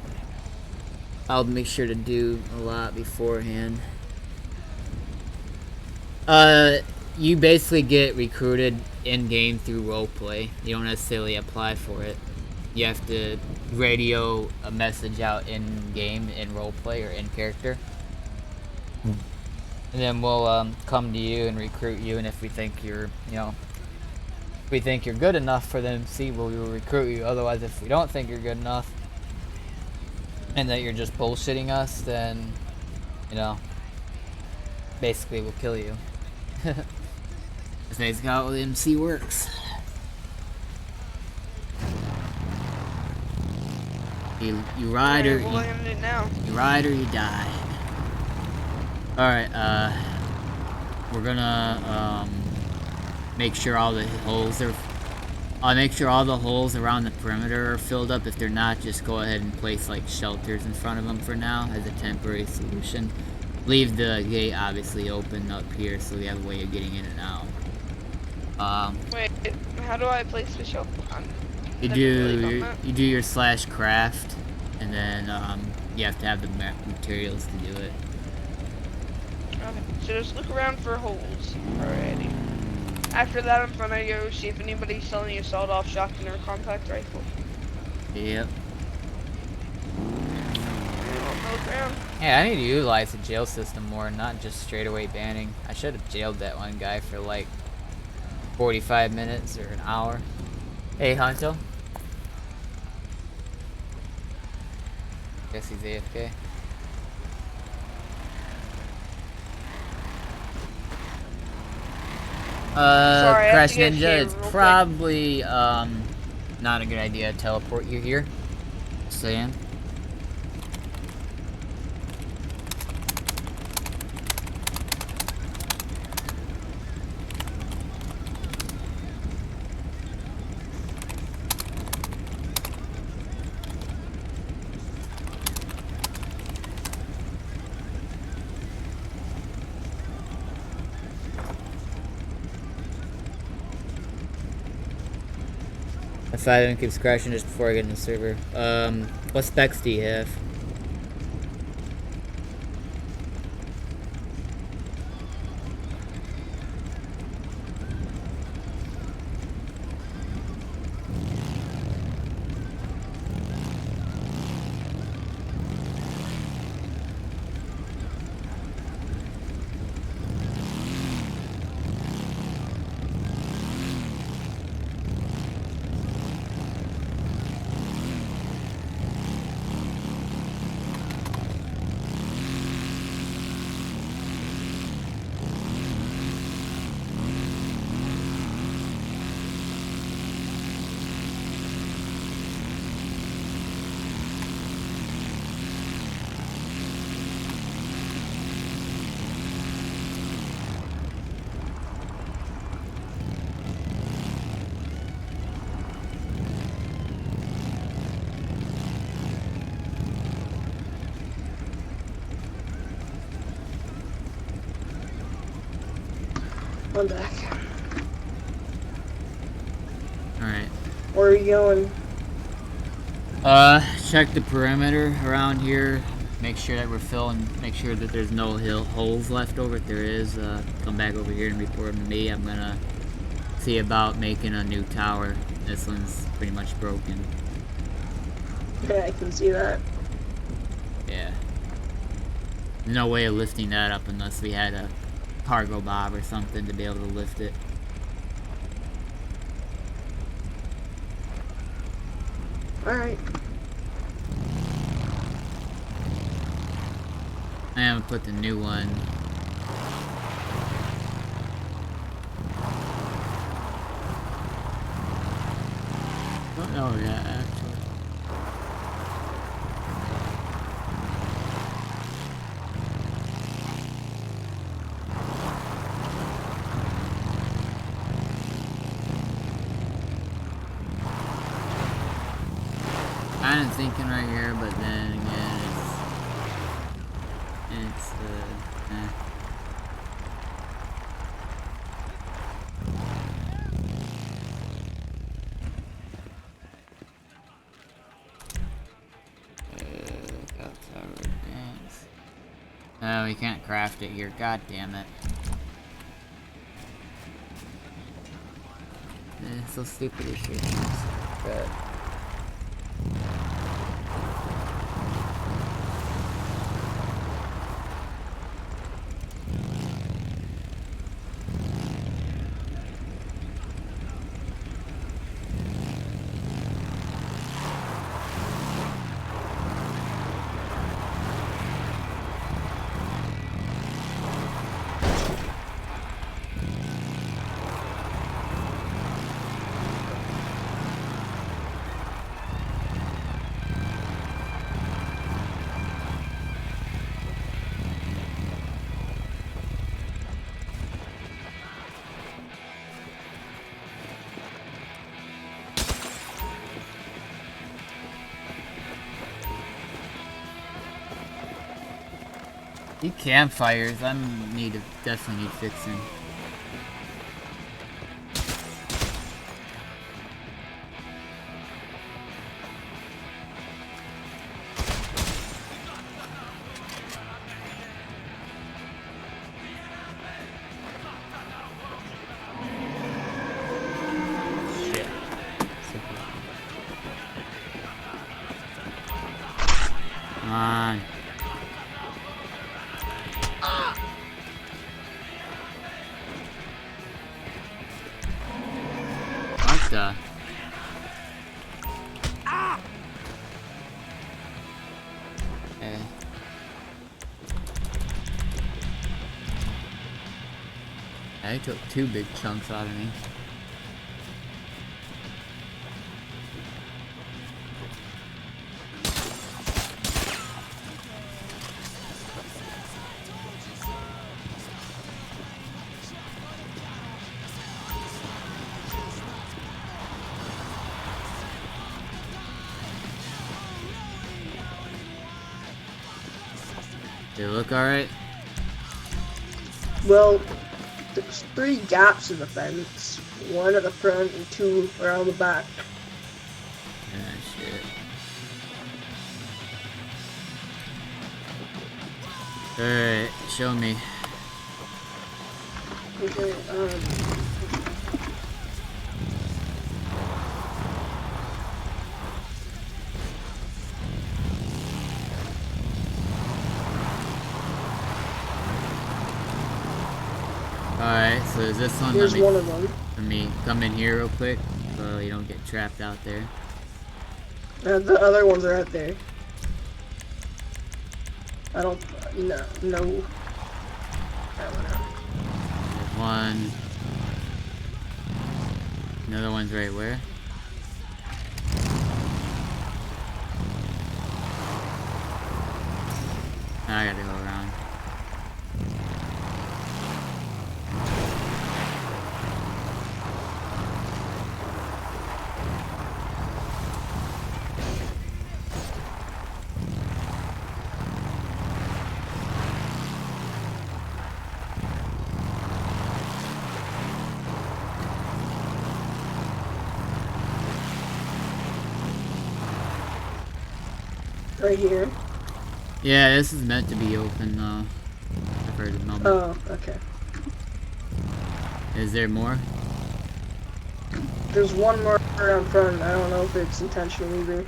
I'll make sure to do a lot beforehand. You basically get recruited in-game through roleplay. You don't necessarily apply for it. You have to radio a message out in-game, in roleplay, or in-character. And then we'll come to you and recruit you, and if we think you're, you know, if we think you're good enough for them to see, we will recruit you. Otherwise, if we don't think you're good enough, and that you're just bullshitting us, then, you know, basically we'll kill you. That's basically how the MC works. You ride or you die. Alright, we're gonna make sure all the holes are I'll make sure all the holes around the perimeter are filled up. If they're not, just go ahead and place like shelters in front of them for now as a temporary solution. Leave the gate obviously open up here so we have a way of getting in and out. Wait, how do I place the shelter? You do your /craft, and then you have to have the materials to do it. Okay, so just look around for holes. Alrighty. After that, I'm gonna go see if anybody's selling a sawed-off shotgun or compact rifle. Yep. Look around. Yeah, I need to utilize the jail system more, not just straight away banning. I should have jailed that one guy for like 45 minutes or an hour. Hey, Hunto. Guess he's AFK. Sorry, Crash Ninja, it's probably not a good idea to teleport you here. Just saying. FiveM keeps crashing just before I get in the server. What specs do you have? I'm back. Alright. Where are you going? Check the perimeter around here. Make sure that we're filling, make sure that there's no holes left over. If there is, come back over here and report them to me. I'm gonna see about making a new tower. This one's pretty much broken. Yeah, I can see that. Yeah. No way of lifting that up unless we had a cargo bob or something to be able to lift it. Alright. I haven't put the new one. Don't know yet, actually. Kind of thinking right here, but then again, it's oh, we can't craft it here. God damn it. It's so stupid as shit. But these campfires, definitely need fixing. Shit. Come on. What the? Okay. I took 2 big chunks out of me. They look alright? Well, there's 3 gaps in the fence. 1 at the front and 2 around the back. Ah, shit. Alright, show me. Okay, Alright, so is this one? here's one of them. Let me come in here real quick so you don't get trapped out there. The other ones are out there. I don't, no. I don't know. There's one. Another one's right where? Now I gotta go around. Right here. Yeah, this is meant to be open though. I've heard it mumble. Oh, okay. Is there more? There's one more around front. I don't know if it's intentional either.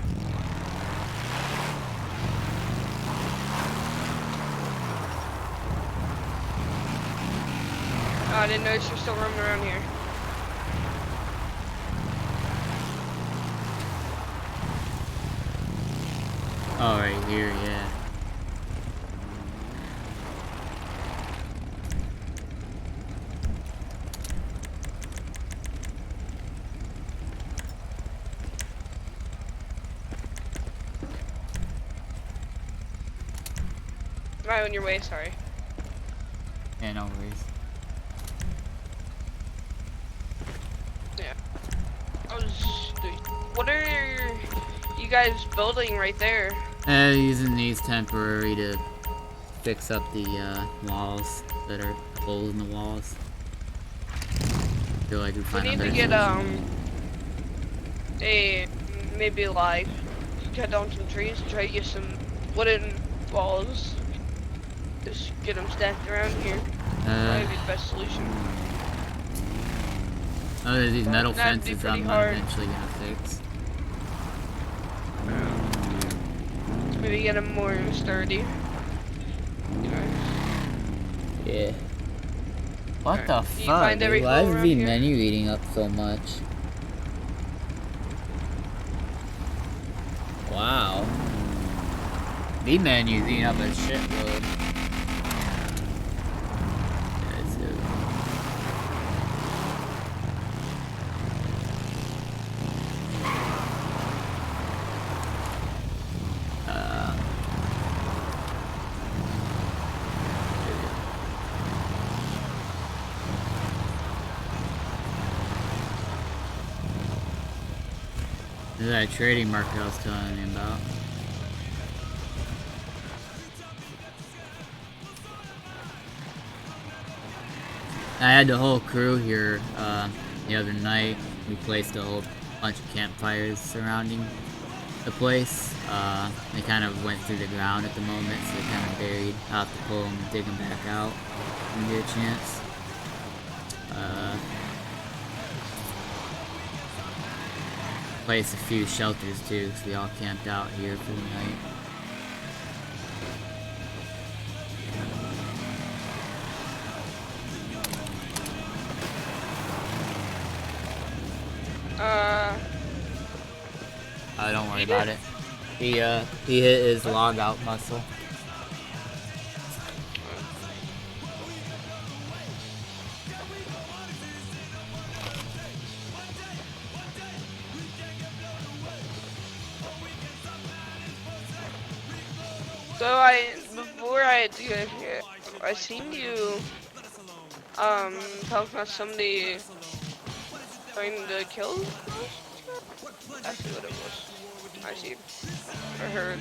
I didn't notice you're still roaming around here. Oh, right here, yeah. Right on your way, sorry. Yeah, no worries. Yeah. What are you guys building right there? Using these temporary to fix up the walls that are holes in the walls. Feel like we We find a need to better get solution. maybe like cut down some trees and try to get some wooden walls. Just get them stacked around here. Probably be the best solution. Oh, there's these metal That'd be fences pretty I'm hard. eventually gonna fix. Maybe get them more sturdy. You know. Yeah. What Alright. the Do you fuck? find every Dude? Why hole is around the here? menu eating up so much? Wow. The menu's eating up a shitload. That's it. This is that trading market I was telling you about. I had the whole crew here the other night. We placed a whole bunch of campfires surrounding the place. They kind of went through the ground at the moment, so they're kind of buried. I'll have to pull them and dig them back out when we get a chance. Placed a few shelters too, because we all camped out here for the night. Don't worry about it. He hit his log out muscle. So before I do it here, I seen you talking about somebody trying to kill us? That's what it was. I see. I heard.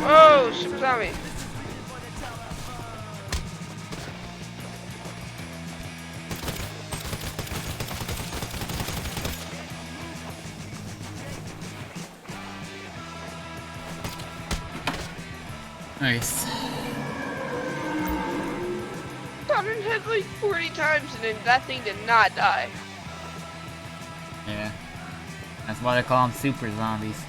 Oh, super zombie. Nice. I've been hit like 40 times and then that thing did not die. Yeah. That's why they call them super zombies.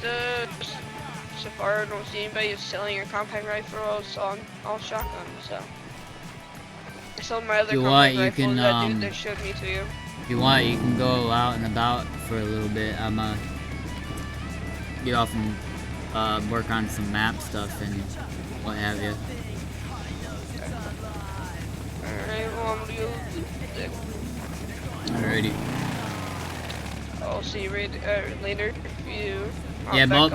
So far, I don't see anybody selling a compact rifle on all shotgun. So I sold my other You want, compact you rifle can, to that dude that showed me to you. If you want, you can go out and about for a little bit. I'm get off and work on some map stuff and what have you. Alright, well, I'm gonna go then. Alrighty. I'll see you later if you Yeah, most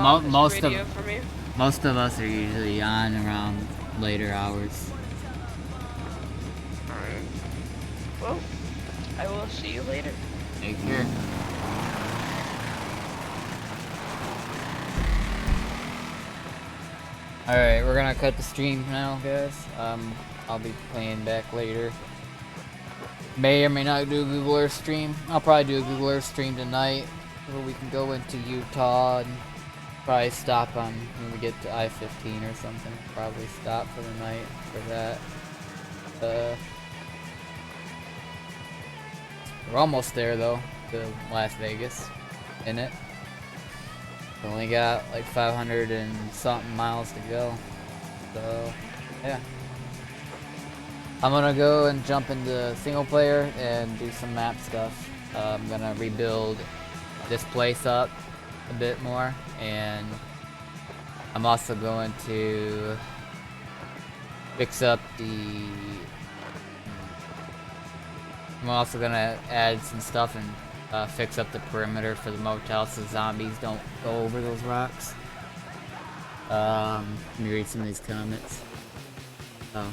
of radio for me. most of us are usually on around later hours. Alright. Well, I will see you later. Take care. Alright, we're gonna cut the stream now, guys. I'll be playing back later. May or may not do a Google Earth stream. I'll probably do a Google Earth stream tonight where we can go into Utah and probably stop on when we get to I-15 or something. Probably stop for the night for that. We're almost there though, to Las Vegas, in it. We only got like 500 and something miles to go. So, yeah. I'm gonna go and jump into single player and do some map stuff. I'm gonna rebuild this place up a bit more, and I'm also going to fix up the... I'm also gonna add some stuff and fix up the perimeter for the motel so zombies don't go over those rocks. Let me read some of these comments. Oh.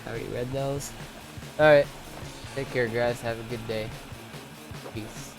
I already read those. Alright. Take care, guys. Have a good day. Peace.